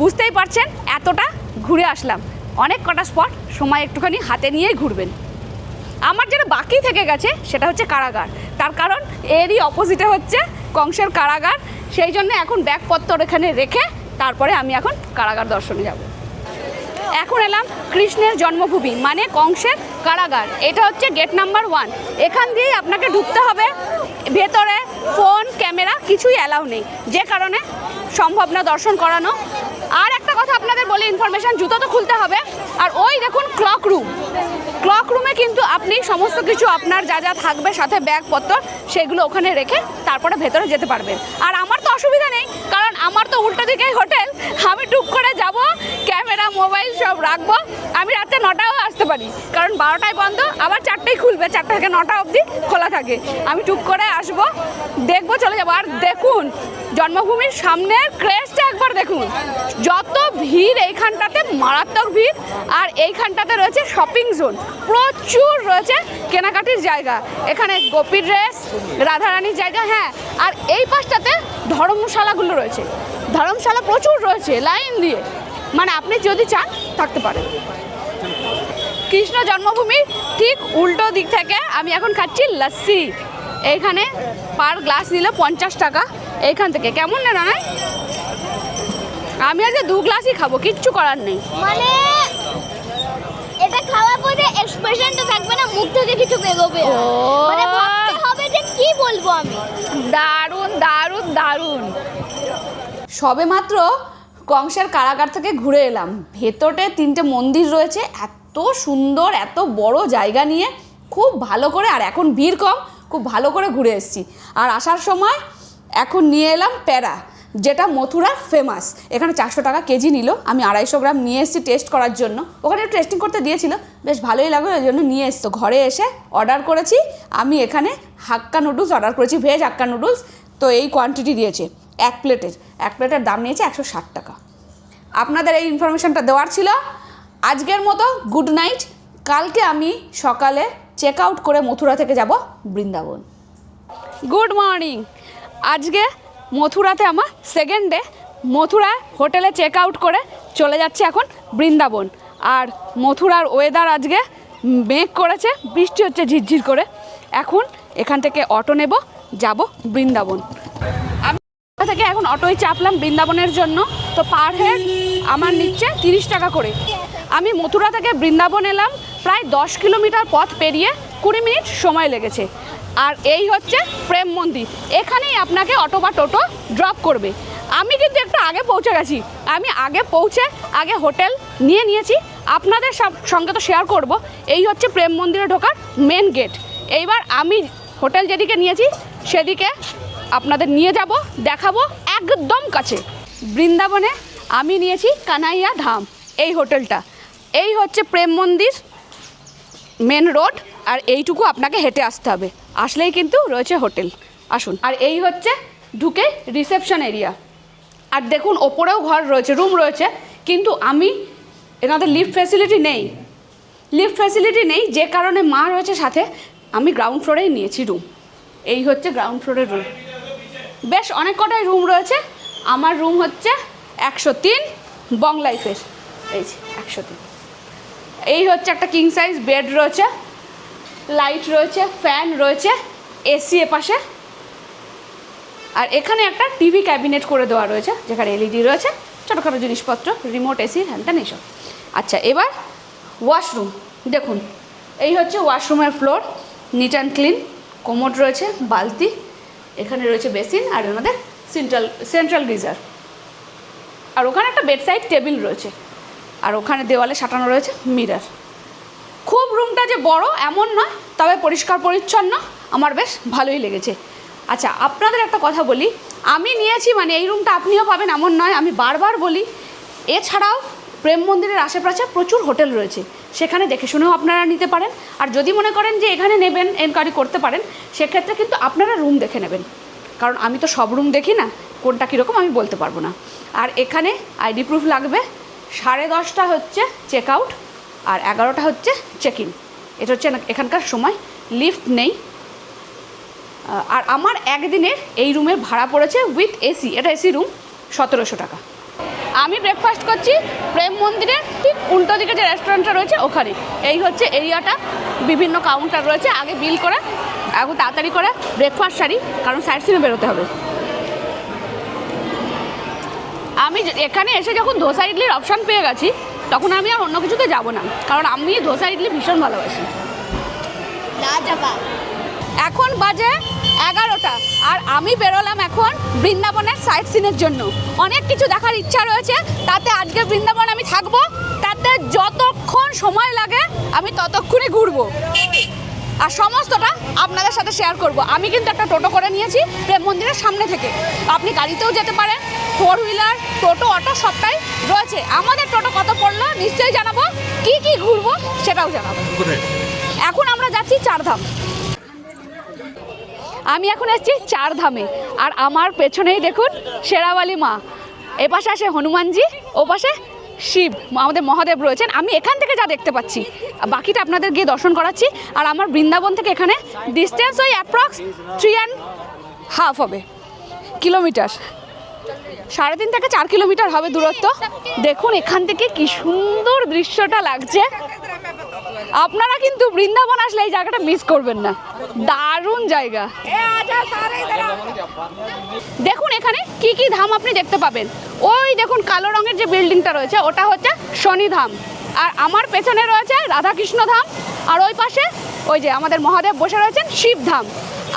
বুঝতেই পারছেন এতটা ঘুরে আসলাম। অনেক কটা স্পট, সময় একটুখানি হাতে নিয়েই ঘুরবেন। আমার যেটা বাকি থেকে গেছে সেটা হচ্ছে কারাগার, তার কারণ এরই অপোজিটে হচ্ছে কংসের কারাগার। সেই জন্য এখন ব্যাগপত্র এখানে রেখে তারপরে আমি এখন কারাগার দর্শনে যাব। এখন এলাম কৃষ্ণের জন্মভূমি মানে কংসের কারাগার। এটা হচ্ছে গেট নাম্বার 1। এখান দিয়েই আপনাকে ঢুকতে হবে। ভেতরে ফোন, ক্যামেরা কিছুই অ্যালাউ নেই, যে কারণে সম্ভব না দর্শন করানো। আর একটা কথা আপনাদের বলি, ইনফরমেশান, জুতো তো খুলতে হবে। আর ওই দেখুন ক্লক রুম, ক্লক রুমে কিন্তু আপনি সমস্ত কিছু আপনার যা যা থাকবে সাথে ব্যাগপত্র সেগুলো ওখানে রেখে তারপরে ভেতরে যেতে পারবেন। আর আমার তো অসুবিধা নেই, কারণ আমার তো উল্টো দিকেই হোটেল। আমি টুক করে যাব, ক্যামেরা মোবাইল সব রাখবো। আমি রাতে 9টাও আসতে পারি, কারণ 12টায় বন্ধ, আবার 4টায় খুলবে, 4টা থেকে 9টা অবধি খোলা থাকে। আমি টুক করে আসবো, দেখবো, চলে যাবো। আর দেখুন জন্মভূমির সামনের ক্রেজটা একবার দেখুন, যত ভিড় এইখানটাতে, মারাত্মক ভিড়। আর এইখানটাতে রয়েছে শপিং জোন, প্রচুর রয়েছে কেনাকাটির জায়গা। এখানে গোপীর ড্রেস, রাধারানীর জায়গা, হ্যাঁ। আর এই পাশটাতে ধর্মশালাগুলো রয়েছে, ধর্মশালা প্রচুর রয়েছে লাইন দিয়ে, মানে আপনি যদি চান থাকতে পারেন। কৃষ্ণ জন্মভূমির ঠিক উল্টো দিক থেকে আমি এখন খাচ্ছি লস্যি। এইখানে পার গ্লাস নিলে 50 টাকা এইখান থেকে। কেমন না রানাই? আমি আজকে 2 গ্লাসই খাবো, কিচ্ছু করার নেই। মানে এটা খাওয়ার পরে এক্সপ্রেশনটা থাকবে না, মুখ থেকে কিছু বেরোবে না। মানে ভাবতে হবে যে কি বলবো আমি। দারুণ দারুণ দারুণ। সবে মাত্র কংসের কারাগার থেকে ঘুরে এলাম। ভেতরে 3টে মন্দির রয়েছে, এত সুন্দর, এত বড় জায়গা নিয়ে খুব ভালো করে, আর এখন ভিড় কম, খুব ভালো করে ঘুরে এসেছি। আর আসার সময় এখন নিয়ে এলাম প্যারা, যেটা মথুরার ফেমাস। এখানে 400 টাকা কেজি নিল, আমি 250 গ্রাম নিয়ে এসেছি টেস্ট করার জন্য। ওখানে টেস্টিং করতে দিয়েছিল, বেশ ভালোই লাগলো, ওই জন্য নিয়ে এসছি। ঘরে এসে অর্ডার করেছি আমি, এখানে হাক্কা নুডলস অর্ডার করেছি, ভেজ হাক্কা নুডলস। তো এই কোয়ান্টিটি দিয়েছে, এক প্লেটের দাম নিয়েছে 160 টাকা। আপনাদের এই ইনফরমেশনটা দেওয়ার ছিল। আজকের মতো গুড নাইট। কালকে আমি সকালে চেক আউট করে মথুরা থেকে যাব বৃন্দাবন। Good morning. আজকে মথুরাতে আমার সেকেন্ড ডে। মথুরায় হোটেলে চেক আউট করে চলে যাচ্ছে এখন বৃন্দাবন। আর মথুরার ওয়েদার আজকে মেঘ করেছে, বৃষ্টি হচ্ছে ঝিরঝির করে। এখন এখান থেকে অটো নেব, যাব বৃন্দাবন। আমি থেকে এখন অটোয় চাপলাম বৃন্দাবনের জন্য। তো পার হেড আমার নিচ্ছে 30 টাকা করে। আমি মথুরা থেকে বৃন্দাবন এলাম, প্রায় 10 কিলোমিটার পথ পেরিয়ে 20 মিনিট সময় লেগেছে। আর এই হচ্ছে প্রেম মন্দির, এখানেই আপনাকে অটো বা টোটো ড্রপ করবে। আমি কিন্তু একটু আগে পৌঁছে গেছি। আমি আগে পৌঁছে আগে হোটেল নিয়ে নিয়েছি, আপনাদের সঙ্গে তো শেয়ার করব। এই হচ্ছে প্রেম মন্দিরে ঢোকার মেন গেট। এইবার আমি হোটেল যেদিকে নিয়েছি সেদিকে আপনাদের নিয়ে যাব, দেখাবো একদম কাছে। বৃন্দাবনে আমি নিয়েছি কানাইয়া ধাম, এই হোটেলটা। এই হচ্ছে প্রেম মন্দির মেন রোড, আর এইটুকু আপনাকে হেঁটে আসতে হবে, আসলেই কিন্তু রয়েছে হোটেল। আসুন। আর এই হচ্ছে ঢুকে রিসেপশন এরিয়া। আর দেখুন ওপরেও ঘর রয়েছে, রুম রয়েছে, কিন্তু আমি এনাদের লিফট ফ্যাসিলিটি নেই, যে কারণে মা রয়েছে সাথে, আমি গ্রাউন্ড ফ্লোরেই নিয়েছি রুম। এই হচ্ছে গ্রাউন্ড ফ্লোরের রুম। বেশ অনেক কটাই রুম রয়েছে। আমার রুম হচ্ছে 103 বং লাইফের, এই যে 103। এই হচ্ছে একটা কিং সাইজ বেড রয়েছে, লাইট রয়েছে, ফ্যান রয়েছে, এসি এপাশে। আর এখানে একটা টিভি ক্যাবিনেট করে দেওয়া রয়েছে, যেখানে এলইডি রয়েছে, ছোটোখাটো জিনিসপত্র, রিমোট, এসি, হ্যানত্যান এইসব। আচ্ছা, এবার ওয়াশরুম দেখুন। এই হচ্ছে ওয়াশরুমের floor, neat and clean, commode রয়েছে, বালতি, এখানে রয়েছে বেসিন, আর ওনাদের সেন্ট্রাল গিজার। আর ওখানে একটা বেডসাইড টেবিল রয়েছে, আর ওখানে দেওয়ালে সাঁটানো রয়েছে মিরর। খুব রুমটা যে বড় এমন নয়, তবে পরিষ্কার পরিচ্ছন্ন, আমার বেশ ভালোই লেগেছে। আচ্ছা, আপনাদের একটা কথা বলি, আমি নিয়েছি মানে এই রুমটা আপনিও পাবেন এমন নয়, আমি বারবার বলি। এছাড়াও প্রেম মন্দিরের আশেপাশে প্রচুর হোটেল রয়েছে, সেখানে দেখে শুনেও আপনারা নিতে পারেন। আর যদি মনে করেন যে এখানে নেবেন, এনকোয়ারি করতে পারেন, সেক্ষেত্রে কিন্তু আপনারা রুম দেখে নেবেন, কারণ আমি তো সব রুম দেখি না, কোনটা কীরকম আমি বলতে পারবো না। আর এখানে আইডি প্রুফ লাগবে। 10:30 হচ্ছে চেক আউট, আর 11টা হচ্ছে চেক ইন। এটা হচ্ছে এখানকার সময়। লিফট নেই। আর আমার একদিনের এই রুমের ভাড়া পড়েছে উইথ এসি, এটা এসি রুম, 1700 টাকা। আমি ব্রেকফাস্ট করছি প্রেম মন্দিরের ঠিক উল্টো দিকে যে রেস্টুরেন্টটা রয়েছে ওখানে। এই হচ্ছে এরিয়াটা, বিভিন্ন কাউন্টার রয়েছে। আগে বিল করে এখন তাড়াতাড়ি করে ব্রেকফাস্ট সারি, কারণ সাইড সিনে বেরোতে হবে। আমি এখানে এসে যখন ধোসা ইডলির অপশান পেয়ে গেছি, তখন আমি আর অন্য কিছুতে যাব না, কারণ আমি ধোসা ইডলি ভীষণ ভালোবাসি। এখন বাজে 11টা, আর আমি বেরোলাম এখন বৃন্দাবনের সাইট সিনের জন্য। অনেক কিছু দেখার ইচ্ছা রয়েছে, তাতে আজকে বৃন্দাবন আমি থাকবো, তাতে যতক্ষণ সময় লাগে আমি ততক্ষণই ঘুরবো, আর সমস্তটা আপনাদের সাথে শেয়ার করব। আমি কিন্তু একটা টোটো করে নিয়েছি প্রেম মন্দিরের সামনে থেকে। আপনি গাড়িতেও যেতে পারেন, 4 হুইলার, টোটো, অটো সবটাই রয়েছে। আমাদের টোটো কত পড়লো নিশ্চয়ই জানাবো, কি কি ঘুরবো সেটাও জানাবো। এখন আমরা যাচ্ছি চারধাম। আমি এখন এসেছি চারধামে, আর আমার পেছনেই দেখুন শেরাওয়ালি মা, এপাশে আসে হনুমানজি, ও পাশে শিব, আমাদের মহাদেব রয়েছেন। আমি এখান থেকে যা দেখতে পাচ্ছি, বাকিটা আপনাদের গিয়ে দর্শন করাচ্ছি। আর আমার বৃন্দাবন থেকে এখানে ডিস্টেন্স ওই অ্যাপ্রক্স 3.5 হবে কিলোমিটার, 3.5 থেকে 4 কিলোমিটার হবে দূরত্ব। দেখুন এখান থেকে কি সুন্দর দৃশ্যটা লাগছে। আপনারা কিন্তু বৃন্দাবন আসলে এই জায়গাটা মিস করবেন না, দারুণ জায়গা। দেখুন এখানে কি কি ধাম আপনি দেখতে পাবেন। ওই দেখুন কালো রঙের যে বিল্ডিংটা রয়েছে ওটা হচ্ছে শনিধাম, আর আমার পেছনে রয়েছে রাধাকৃষ্ণ ধাম, আর ওই পাশে ওই যে আমাদের মহাদেব বসে রয়েছেন শিবধাম,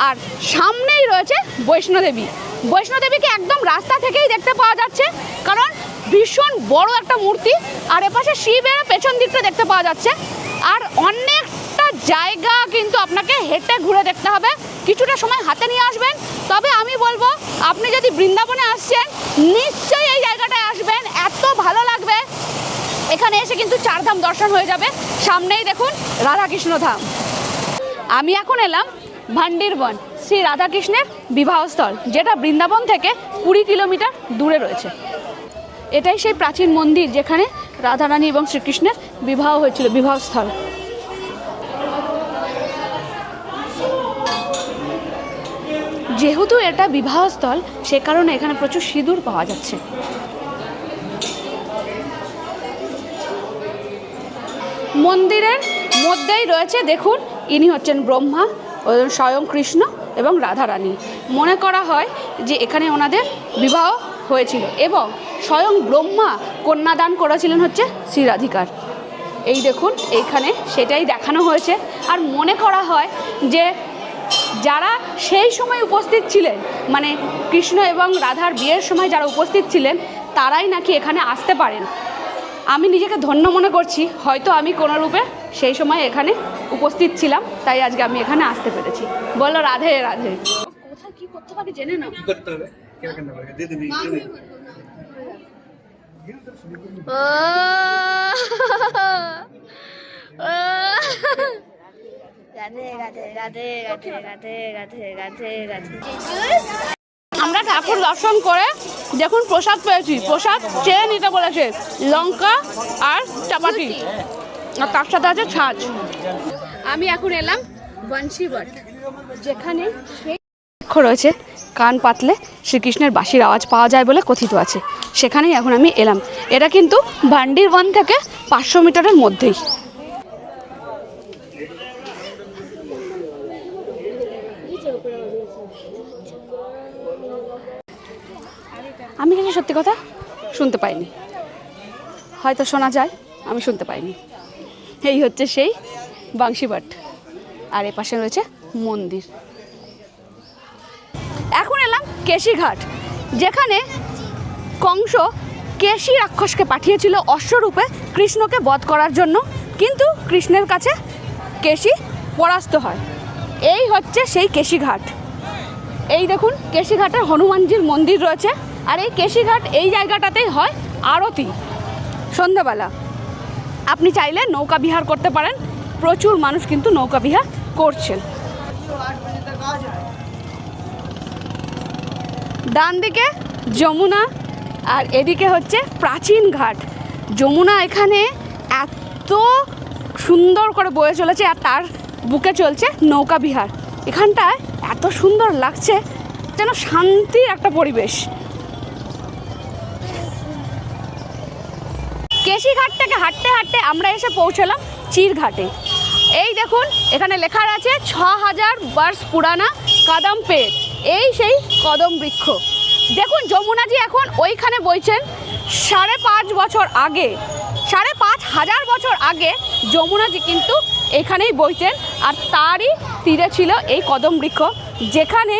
আর সামনেই রয়েছে বৈষ্ণোদেবী। বৈষ্ণোদেবীকে একদম রাস্তা থেকেই দেখতে পাওয়া যাচ্ছে, কারণ ভীষণ বড় একটা মূর্তি, আর এপাশে শিবের পেছন দিকটা দেখতে পাওয়া যাচ্ছে। আর অনেকটা জায়গা কিন্তু আপনাকে হেঁটে ঘুরে দেখতে হবে, কিছুটা সময় হাতে নিয়ে আসবেন। তবে আমি বলবো আপনি যদি বৃন্দাবনে আসছেন নিশ্চয়ই এই জায়গাটায় আসবেন, এত ভালো লাগবে। এখানে এসে কিন্তু 4 ধাম দর্শন হয়ে যাবে। সামনেই দেখুন রাধাকৃষ্ণ ধাম। আমি এখন এলাম ভান্ডিরবন, শ্রী রাধাকৃষ্ণের বিবাহস্থল, যেটা বৃন্দাবন থেকে 20 কিলোমিটার দূরে রয়েছে। এটাই সেই প্রাচীন মন্দির যেখানে রাধারানী এবং শ্রীকৃষ্ণের বিবাহ হয়েছিল, বিবাহস্থল। যেহেতু এটা বিবাহস্থল সে কারণে এখানে প্রচুর সিঁদুর পাওয়া যাচ্ছে। মন্দিরের মধ্যেই রয়েছে দেখুন, ইনি হচ্ছেন ব্রহ্মা, স্বয়ং কৃষ্ণ এবং রাধারানী। মনে করা হয় যে এখানে ওনাদের বিবাহ হয়েছিল এবং স্বয়ং ব্রহ্মা কন্যাদান করেছিলেন হচ্ছে শ্রী রাধিকার। এই দেখুন এইখানে সেটাই দেখানো হয়েছে। আর মনে করা হয় যে যারা সেই সময় উপস্থিত ছিলেন, মানে কৃষ্ণ এবং রাধার বিয়ের সময় যারা উপস্থিত ছিলেন তারাই নাকি এখানে আসতে পারেন। আমি নিজেকে ধন্য মনে করছি, হয়তো আমি কোনো রূপে সেই সময় এখানে উপস্থিত ছিলাম, তাই আজকে আমি এখানে আসতে পেরেছি। বলো রাধে রাধে। কোথায় কি করতে হবে জেনে নাও। আমরা ঠাকুর দর্শন করে দেখুন প্রসাদ পেয়েছি। প্রসাদ চেয়ে নিতে বলেছে, লঙ্কা আর চাপাটি, আর তার সাথে আছে ছাঁচ। আমি এখন এলাম বংশীবট, যেখানে রয়েছে কান পাতলে শ্রীকৃষ্ণের বাঁশির আওয়াজ পাওয়া যায় বলে কথিত আছে। সেখানেই এখন আমি এলাম। এটা কিন্তু ভান্ডিরবন থেকে 500 মিটারের মধ্যেই। আমি কিন্তু সত্যি কথা শুনতে পাইনি, হয়তো শোনা যায়, আমি শুনতে পাইনি। এই হচ্ছে সেই বাংশীবাট, আর এ পাশে রয়েছে মন্দির। এখন এলাম কেশিঘাট, যেখানে কংস কেশি রাক্ষসকে পাঠিয়েছিল অশ্বরূপে কৃষ্ণকে বধ করার জন্য, কিন্তু কৃষ্ণের কাছে কেশি পরাস্ত হয়। এই হচ্ছে সেই কেশিঘাট। এই দেখুন কেশিঘাটের হনুমানজির মন্দির রয়েছে, আর এই কেশিঘাট এই জায়গাটাতেই হয় আরতি সন্ধ্যাবেলা। আপনি চাইলে নৌকা বিহার করতে পারেন, প্রচুর মানুষ কিন্তু নৌকা বিহার করছেন। ডান দিকে যমুনা আর এদিকে হচ্ছে প্রাচীন ঘাট। যমুনা এখানে এত সুন্দর করে বয়ে চলেছে, আর তার বুকে চলছে নৌকা বিহার। এখানটায় এত সুন্দর লাগছে, যেন শান্তির একটা পরিবেশ। কেশিঘাট থেকে হাঁটতে হাঁটতে আমরা এসে পৌঁছলাম চিরঘাটে। এই দেখুন এখানে লেখা আছে 6000 বর্ষ পুরানা কদম পেড়, এই সেই কদম বৃক্ষ। দেখুন যমুনাজি এখন ওইখানে বইছেন। 5.5 বছর আগে, 5,500 বছর আগে যমুনাজি কিন্তু এখানেই বইতেন, আর তারই তীরে ছিল এই কদম বৃক্ষ, যেখানে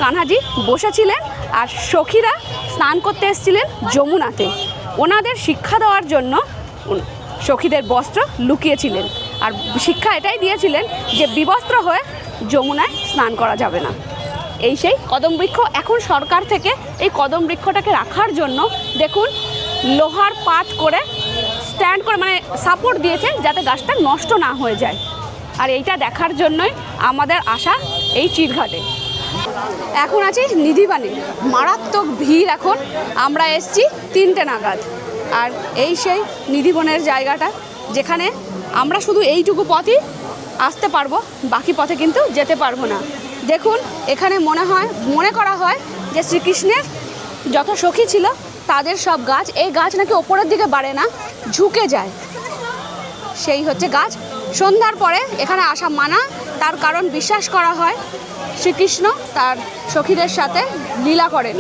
কানহাজি বসেছিলেন আর সখীরা স্নান করতে এসেছিলেন যমুনাতে। ওনাদের শিক্ষা দেওয়ার জন্য সখীদের বস্ত্র লুকিয়েছিলেন, আর শিক্ষা এটাই দিয়েছিলেন যে বিবস্ত্র হয়ে যমুনায় স্নান করা যাবে না। এই সেই কদম বৃক্ষ। এখন সরকার থেকে এই কদম বৃক্ষটাকে রাখার জন্য দেখুন লোহার পাত করে স্ট্যান্ড করে, মানে সাপোর্ট দিয়েছে যাতে গাছটা নষ্ট না হয়ে যায়। আর এইটা দেখার জন্যই আমাদের আসা এই চিরঘাটে। এখন আছি নিধিবানে, মারাত্মক ভিড়। এখন আমরা এসছি 3টে নাগাদ, আর এই সেই নিধিবনের জায়গাটা, যেখানে আমরা শুধু এইটুকু পথই আসতে পারবো, বাকি পথে কিন্তু যেতে পারবো না। দেখুন এখানে মনে করা হয় যে শ্রীকৃষ্ণের যত সখী ছিল তাদের সব গাছ, এই গাছ নাকি ওপরের দিকে বাড়ে না, ঝুঁকে যায়। সেই হচ্ছে গাছ সন্ধ্যার পরে এখানে আসা মানা, তার কারণ বিশ্বাস করা হয় শ্রীকৃষ্ণ তার সখীদের সাথে লীলা করেন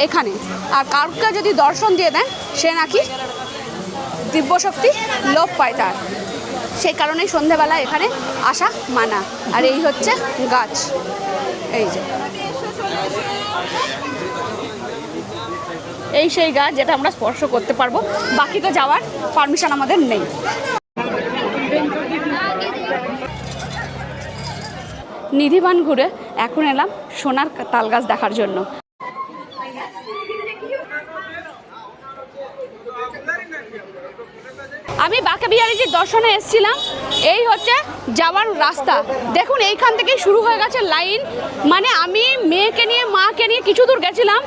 এখানে, আর কাউকে যদি দর্শন দিয়ে দেন সে নাকি দিব্যশক্তি লোপ পায় তার, সেই কারণেই সন্ধেবেলা এখানে আসা মানা। আর এই হচ্ছে গাছ, এই যে এই সেই গাছ যেটা আমরা স্পর্শ করতে পারবো, বাকি তো যাওয়ার পারমিশন আমাদের নেই। নিধিবান ঘুরে এখন এলাম সোনার তাল গাছ দেখার জন্য। আমি বাঁকেবিহারীজির দর্শনে এসেছিলাম, এই হচ্ছে যাওয়ার রাস্তা। দেখুন এইখান থেকেই শুরু হয়ে গেছে লাইন, মানে আমি মেয়েকে নিয়ে মাকে নিয়ে কিছু দূর গেছিলাম,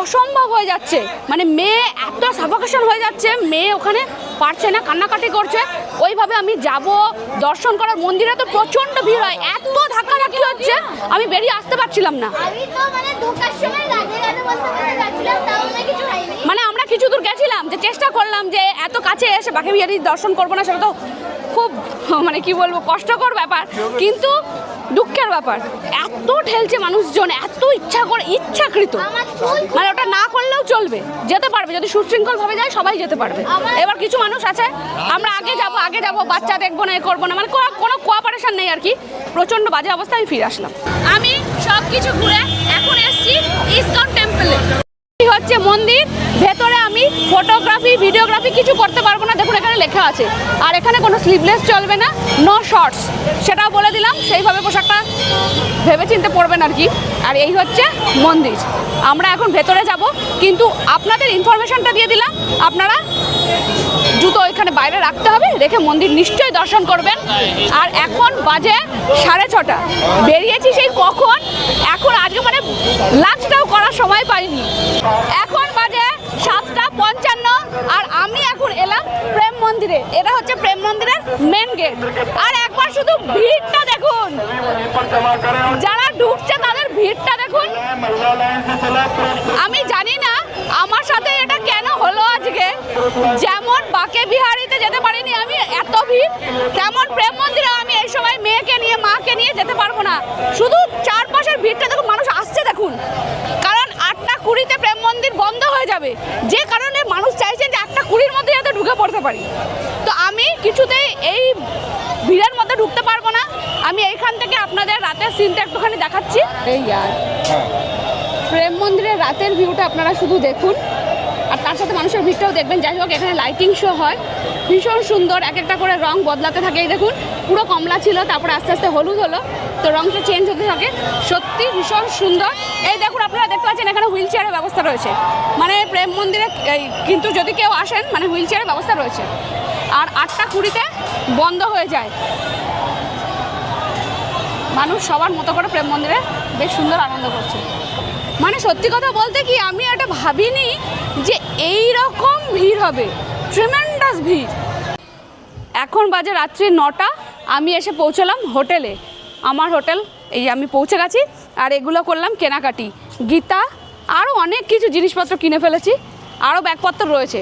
অসম্ভব হয়ে যাচ্ছে, মানে মেয়ে এত সাফোকেশন হয়ে যাচ্ছে, মেয়ে ওখানে পারছে না, কান্নাকাটি করছে। ওইভাবে আমি যাব দর্শন করার, মন্দিরে তো প্রচণ্ড ভিড় হয়, এত ধাক্কাধাক্কি হচ্ছে আমি বেরিয়ে আসতে পারছিলাম না। আমি তো মানে ঢোকার সময় রাধে রাধে বলতে বলতে যাচ্ছিলাম, তাও না কিছু হয়নি। মানে আমরা কিছু দূর গেছিলাম, যে চেষ্টা করলাম যে এত কাছে এসে বাঁকেবিহারীর দর্শন করবো না, সেটা তো খুব মানে কি বলবো কষ্টকর ব্যাপার, কিন্তু দুঃখের ব্যাপার এত ঠেলছে মানুষজন, এত ইচ্ছাকৃত, মানে ওটা না করলেও চলবে, যেতে পারবে যদি সুশৃঙ্খলভাবে যায় সবাই যেতে পারবে। এবার কিছু মানুষ আছে আমরা আগে যাব বাচ্চা দেখবো না, এ করবো না, মানে কোনো কোঅপারেশন নেই আর কি, প্রচণ্ড বাজে অবস্থায় আমি ফিরে আসলাম। আমি সব কিছু ঘুরে এখন এসেছি ইসকন টেম্পলে। হচ্ছে মন্দির, ভেতরে আমি ফটোগ্রাফি ভিডিওগ্রাফি কিছু করতে পারবো না, দেখুন এখানে লেখা আছে, আর এখানে কোনো স্লিভলেস চলবে না, নো শর্টস, সেটাও বলে দিলাম, সেইভাবে পোশাকটা ভেবে চিনতে পড়বেন আর কি। আর এই হচ্ছে মন্দির, আমরা এখন ভেতরে যাব, কিন্তু আপনাদের ইনফরমেশনটা দিয়ে দিলাম, আপনারা জুতো এখানে বাইরে রাখতে হবে, রেখে মন্দির নিশ্চয়ই দর্শন করবেন। আর এখন বাজে 6:30, বেরিয়েছি সেই কখন, এখন আজকে মানে লাঞ্চটাও করার সময় পাইনি, এখন বাজে 7:55, আর আমি এখন এলাম প্রেম মন্দিরে। এটা হচ্ছে প্রেম মন্দিরের মেন গেট, আর একবার শুধু ভিড়টা দেখুন, যারা ঢুকছে তাদের ভিড়টা দেখুন। আমি জানি না আমার সাথে এটা কেন হলো আজকে, যেমন বাঁকেবিহারীতে যেতে পারিনি আমি এত ভিড়, তেমন প্রেম মন্দিরে আমি এই সময় মেয়েকে নিয়ে মাকে নিয়ে যেতে পারবো না। শুধু চারপাশের ভিড়টা দেখুন, মানুষ আসছে দেখুন, কারণ 8:20 প্রেম মন্দির বন্ধ হয়ে যাবে, যে কারণে মানুষ চাইছেন যে 8:20 মধ্যে যাতে ঢুকে পড়তে পারি। তো আমি কিছুতেই এই ভিড়ের মধ্যে ঢুকতে পারবো না, আমি এইখান থেকে আপনাদের রাতের সিনটা একটুখানি দেখাচ্ছি। এই প্রেম মন্দিরের রাতের ভিউটা আপনারা শুধু দেখুন, আর তার সাথে মানুষের ভিড়টাও দেখবেন। যাই হোক, এখানে লাইটিং শো হয়, ভীষণ সুন্দর, এক একটা করে রং বদলাতে থাকে। এই দেখুন পুরো কমলা ছিল, তারপরে আস্তে আস্তে হলুদ হলো, তো রংটা চেঞ্জ হতে থাকে, সত্যি ভীষণ সুন্দর। এই দেখুন আপনারা দেখতে পাচ্ছেন এখানে হুইল চেয়ারের ব্যবস্থা রয়েছে, মানে প্রেম মন্দিরে কিন্তু যদি কেউ আসেন মানে হুইল চেয়ারের ব্যবস্থা রয়েছে। আর 8:20 বন্ধ হয়ে যায়। মানুষ সবার মতো করে প্রেম মন্দিরে বেশ সুন্দর আনন্দ করছে। মানে সত্যি কথা বলতে কি, আমি এটা ভাবিনি যে এই রকম ভিড় হবে, ট্রিমেন্ডাস ভিড়। এখন বাজে রাত্রি 9টা, আমি এসে পৌঁছলাম হোটেলে। আমার হোটেল এই আমি পৌঁছে গেছি, আর এগুলো করলাম কেনাকাটি, গীতা আরও অনেক কিছু জিনিসপত্র কিনে ফেলেছি, আরও ব্যাগপত্র রয়েছে।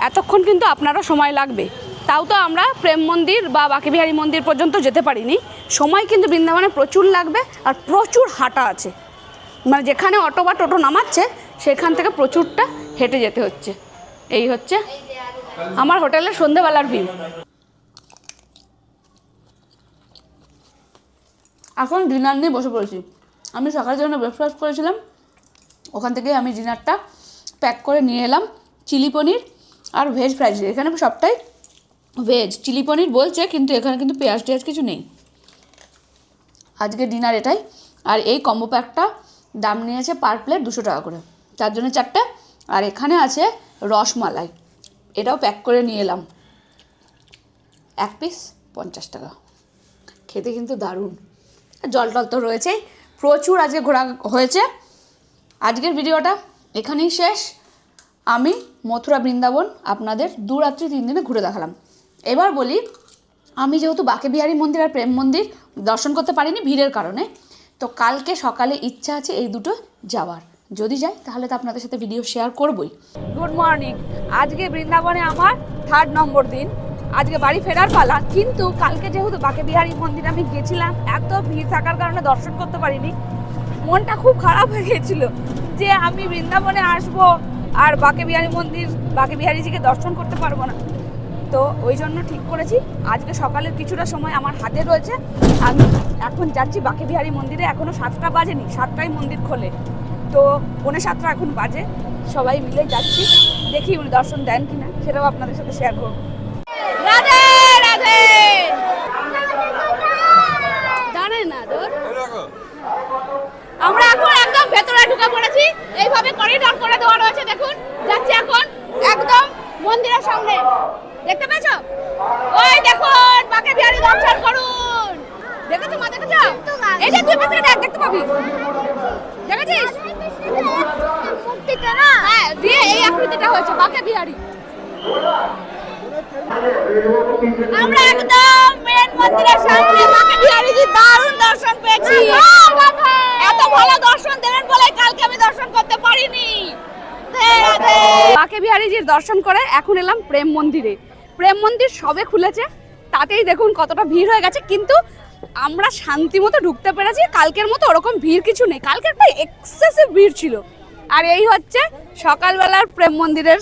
এতক্ষণ কিন্তু আপনারও সময় লাগবে, তাও তো আমরা প্রেম মন্দির বা বাঁকেবিহারী মন্দির পর্যন্ত যেতে পারিনি। সময় কিন্তু বৃন্দাবনে প্রচুর লাগবে, আর প্রচুর হাঁটা আছে, মানে যেখানে অটো বা টোটো নামাচ্ছে সেখান থেকে প্রচুরটা হেঁটে যেতে হচ্ছে। এই হচ্ছে আমার হোটেলের সন্ধ্যেবেলার ভিউ। এখন ডিনার নিয়ে বসে পড়েছি। আমি সকালের জন্য ব্রেকফাস্ট করেছিলাম, ওখান থেকে আমি ডিনারটা প্যাক করে নিয়ে এলাম। চিলি পনির আর ভেজ ফ্রাইড রাইস, এখানে সবটাই ভেজ। চিলি পনির বলছে, কিন্তু এখানে কিন্তু পেঁয়াজ টেয়াজ কিছু নেই। আজকে ডিনার এটাই। আর এই কম্বো প্যাকটা দাম নিয়েছে পার প্লেট 200 টাকা করে, 4 জনের 4টে। আর এখানে আছে রসমালাই, এটাও প্যাক করে নিয়ে এলাম, 1 পিস 50 টাকা। খেতে কিন্তু দারুণ। জল টল তো রয়েছেই, প্রচুর আজকে ঘোরা হয়েছে। আজকের ভিডিওটা এখানেই শেষ। আমি মথুরা বৃন্দাবন আপনাদের 2 রাত্রি 3 দিনে ঘুরে দেখালাম। এবার বলি, আমি যেহেতু বাঁকেবিহারী মন্দির আর প্রেম মন্দির দর্শন করতে পারিনি ভিড়ের কারণে, তো কালকে সকালে ইচ্ছা আছে এই দুটো যাওয়ার। যদি যাই তাহলে তো আপনাদের সাথে ভিডিও শেয়ার করবই। Good morning. আজকে বৃন্দাবনে আমার 3rd নম্বর দিন। আজকে বাড়ি ফেরার পালা, কিন্তু কালকে যেহেতু বাকে বিহারী মন্দিরে আমি গেছিলাম, এত ভিড় থাকার কারণে দর্শন করতে পারিনি। মনটা খুব খারাপ হয়ে গেছিল যে আমি বৃন্দাবনে আসবো আর বাকে বিহারী মন্দির, বাকে বিহারীজিকে দর্শন করতে পারবো না। তো ওই জন্য ঠিক করেছি আজকে সকালের কিছুটা সময় আমার হাতে রয়েছে, আমি এখন যাচ্ছি বাকে বিহারী মন্দিরে। এখনো 7টা বাজেনি, 7টায় মন্দির খোলে, তো 6:45 এখন বাজে। সবাই মিলে যাচ্ছি, দেখি উনি দর্শন দেন কিনা, সেটাও আপনাদের সাথে শেয়ার করবো। রাধে রাধে। জানে না তোর, আমরা এখন একদম ভেতরে ঢুকে পড়েছি। এইভাবে করিডোর করে দেওয়া রয়েছে, দেখুন যাচ্ছি এখন একদম মন্দিরের সামনে। দেখতে পেয়েছ? ওই দেখুন বাকে বিহারী দর্শন করুন। দেখেছো মা, দেখেছো? এই যে তুই পেছনে দেখ, দেখতে পাবি। দেখেছিস? মূর্তিটা না, হ্যাঁ, দিয়ে এই আকৃতিটা হয়েছে বাকে বিহারী। আমরা একদম মেন মন্দিরের সামনে বাকে বিহারীজির দারুণ দর্শন পেয়েছি। এত ভালো দর্শন দেবেন বলে কালকে আমি দর্শন করতে পারিনি। বাকে বিহারীজির দর্শন করে এখন এলাম প্রেম মন্দিরে। প্রেম মন্দির সবে খুলেছে, তাতেই দেখুন কতটা ভিড় হয়ে গেছে, কিন্তু আমরা শান্তি মতো ঢুকতে পেরেছি। কালকের মতো ওরকম ভিড় কিছু নেই, কালকেরটা এক্সেসিভ ভিড় ছিল। আর এই হচ্ছে সকালবেলার প্রেম মন্দিরের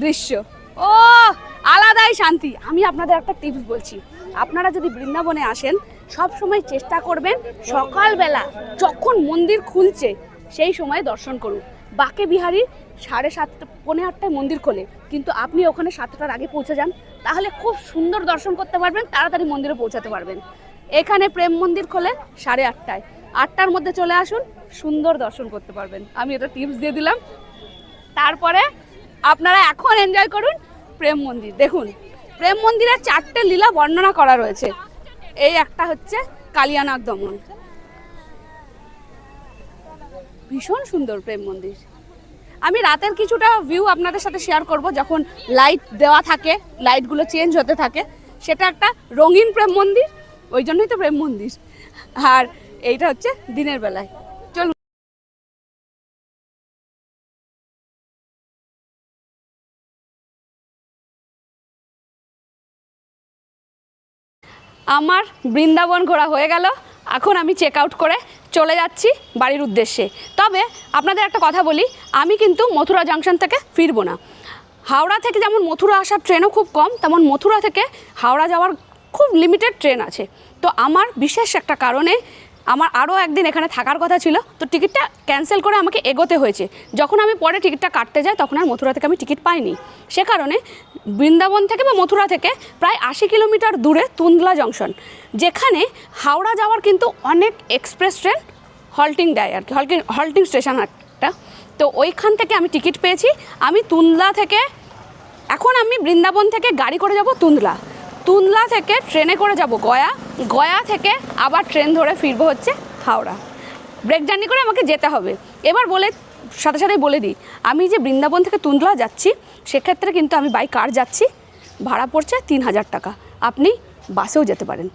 দৃশ্য। ও আলাদাই শান্তি। আমি আপনাদের একটা টিপস বলছি, আপনারা যদি বৃন্দাবনে আসেন সব সময় চেষ্টা করবেন সকালবেলা যখন মন্দির খুলছে সেই সময় দর্শন করুন। বাকে বিহারী 7:30 পৌনে 8টায় মন্দির খোলে, কিন্তু আপনি ওখানে 7টার আগে পৌঁছে যান, তাহলে খুব সুন্দর দর্শন করতে পারবেন, তাড়াতাড়ি মন্দিরে পৌঁছাতে পারবেন। এখানে প্রেম মন্দির খোলে 8:30, 8টার মধ্যে চলে আসুন, সুন্দর দর্শন করতে পারবেন। আমি এটা টিপস দিয়ে দিলাম। তারপরে আপনারা এখন এনজয় করুন প্রেম মন্দির। দেখুন প্রেম মন্দিরের 4টে লীলা বর্ণনা করা রয়েছে। এই একটা হচ্ছে কালিয়ানাগ দমন, ভীষণ সুন্দর প্রেম মন্দির। আমি রাতের কিছুটা ভিউ আপনাদের সাথে শেয়ার করব, যখন লাইট দেওয়া থাকে, লাইটগুলো চেঞ্জ হতে থাকে। সেটা একটা রঙিন প্রেম মন্দির, ওই জন্যই তো প্রেম মন্দির। আর এইটা হচ্ছে দিনের বেলায়। চলুন। আমার বৃন্দাবন ঘোরা হয়ে গেল, এখন আমি চেক আউট করে চলে যাচ্ছি বাড়ির উদ্দেশ্যে। তবে আপনাদের একটা কথা বলি, আমি কিন্তু মথুরা জাংশন থেকে ফিরবো না। হাওড়া থেকে যেমন মথুরা আসার ট্রেনও খুব কম, তেমন মথুরা থেকে হাওড়া যাওয়ার খুব লিমিটেড ট্রেন আছে। তো আমার বিশেষ একটা কারণে আমার আরও একদিন এখানে থাকার কথা ছিল, তো টিকিটটা ক্যান্সেল করে আমাকে এগোতে হয়েছে। যখন আমি পরে টিকিটটা কাটতে যাই তখন আর মথুরা থেকে আমি টিকিট পাইনি। সে কারণে বৃন্দাবন থেকে বা মথুরা থেকে প্রায় 80 কিলোমিটার দূরে তুন্দলা জংশন, যেখানে হাওড়া যাওয়ার কিন্তু অনেক এক্সপ্রেস ট্রেন হল্টিং দেয় আর কি, হল্টিং স্টেশন একটা। তো ওইখান থেকে আমি টিকিট পেয়েছি। আমি তুন্দলা থেকে, এখন আমি বৃন্দাবন থেকে গাড়ি করে যাব তুন্দলা, তুন্দলা থেকে ট্রেনে করে যাব গয়া, গয়া থেকে আবার ট্রেন ধরে ফিরবো হচ্ছে হাওড়া। ব্রেক জার্নি করে আমাকে যেতে হবে। এবার সাথে সাথে বলে দিই, আমি যে বৃন্দাবন থেকে তুন্দলা যাচ্ছি সেক্ষেত্রে কিন্তু আমি বাই কার যাচ্ছি, ভাড়া পড়ছে 3000 টাকা। আপনি বাসেও যেতে পারেন।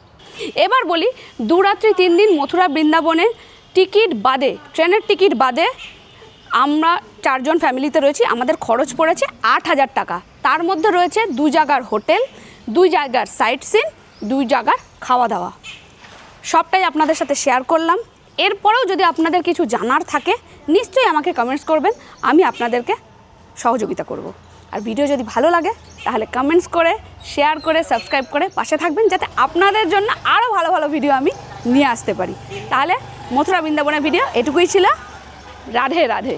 এবার বলি, 2 রাত্রি 3 দিন মথুরা বৃন্দাবনের টিকিট বাদে, ট্রেনের টিকিট বাদে আমরা 4 জন ফ্যামিলিতে রয়েছি, আমাদের খরচ পড়েছে 8000 টাকা। তার মধ্যে রয়েছে 2 জায়গার হোটেল, 2 জায়গার সাইট সিন, 2 জায়গার খাওয়া দাওয়া। সবটাই আপনাদের সাথে শেয়ার করলাম। এরপরেও যদি আপনাদের কিছু জানার থাকে নিশ্চয়ই আমাকে কমেন্টস করবেন, আমি আপনাদেরকে সহযোগিতা করব। আর ভিডিও যদি ভালো লাগে তাহলে কমেন্টস করে, শেয়ার করে, সাবস্ক্রাইব করে পাশে থাকবেন, যাতে আপনাদের জন্য আরও ভালো ভালো ভিডিও আমি নিয়ে আসতে পারি। তাহলে মথুরা বৃন্দাবনের ভিডিও এটুকুই ছিল। রাধে রাধে।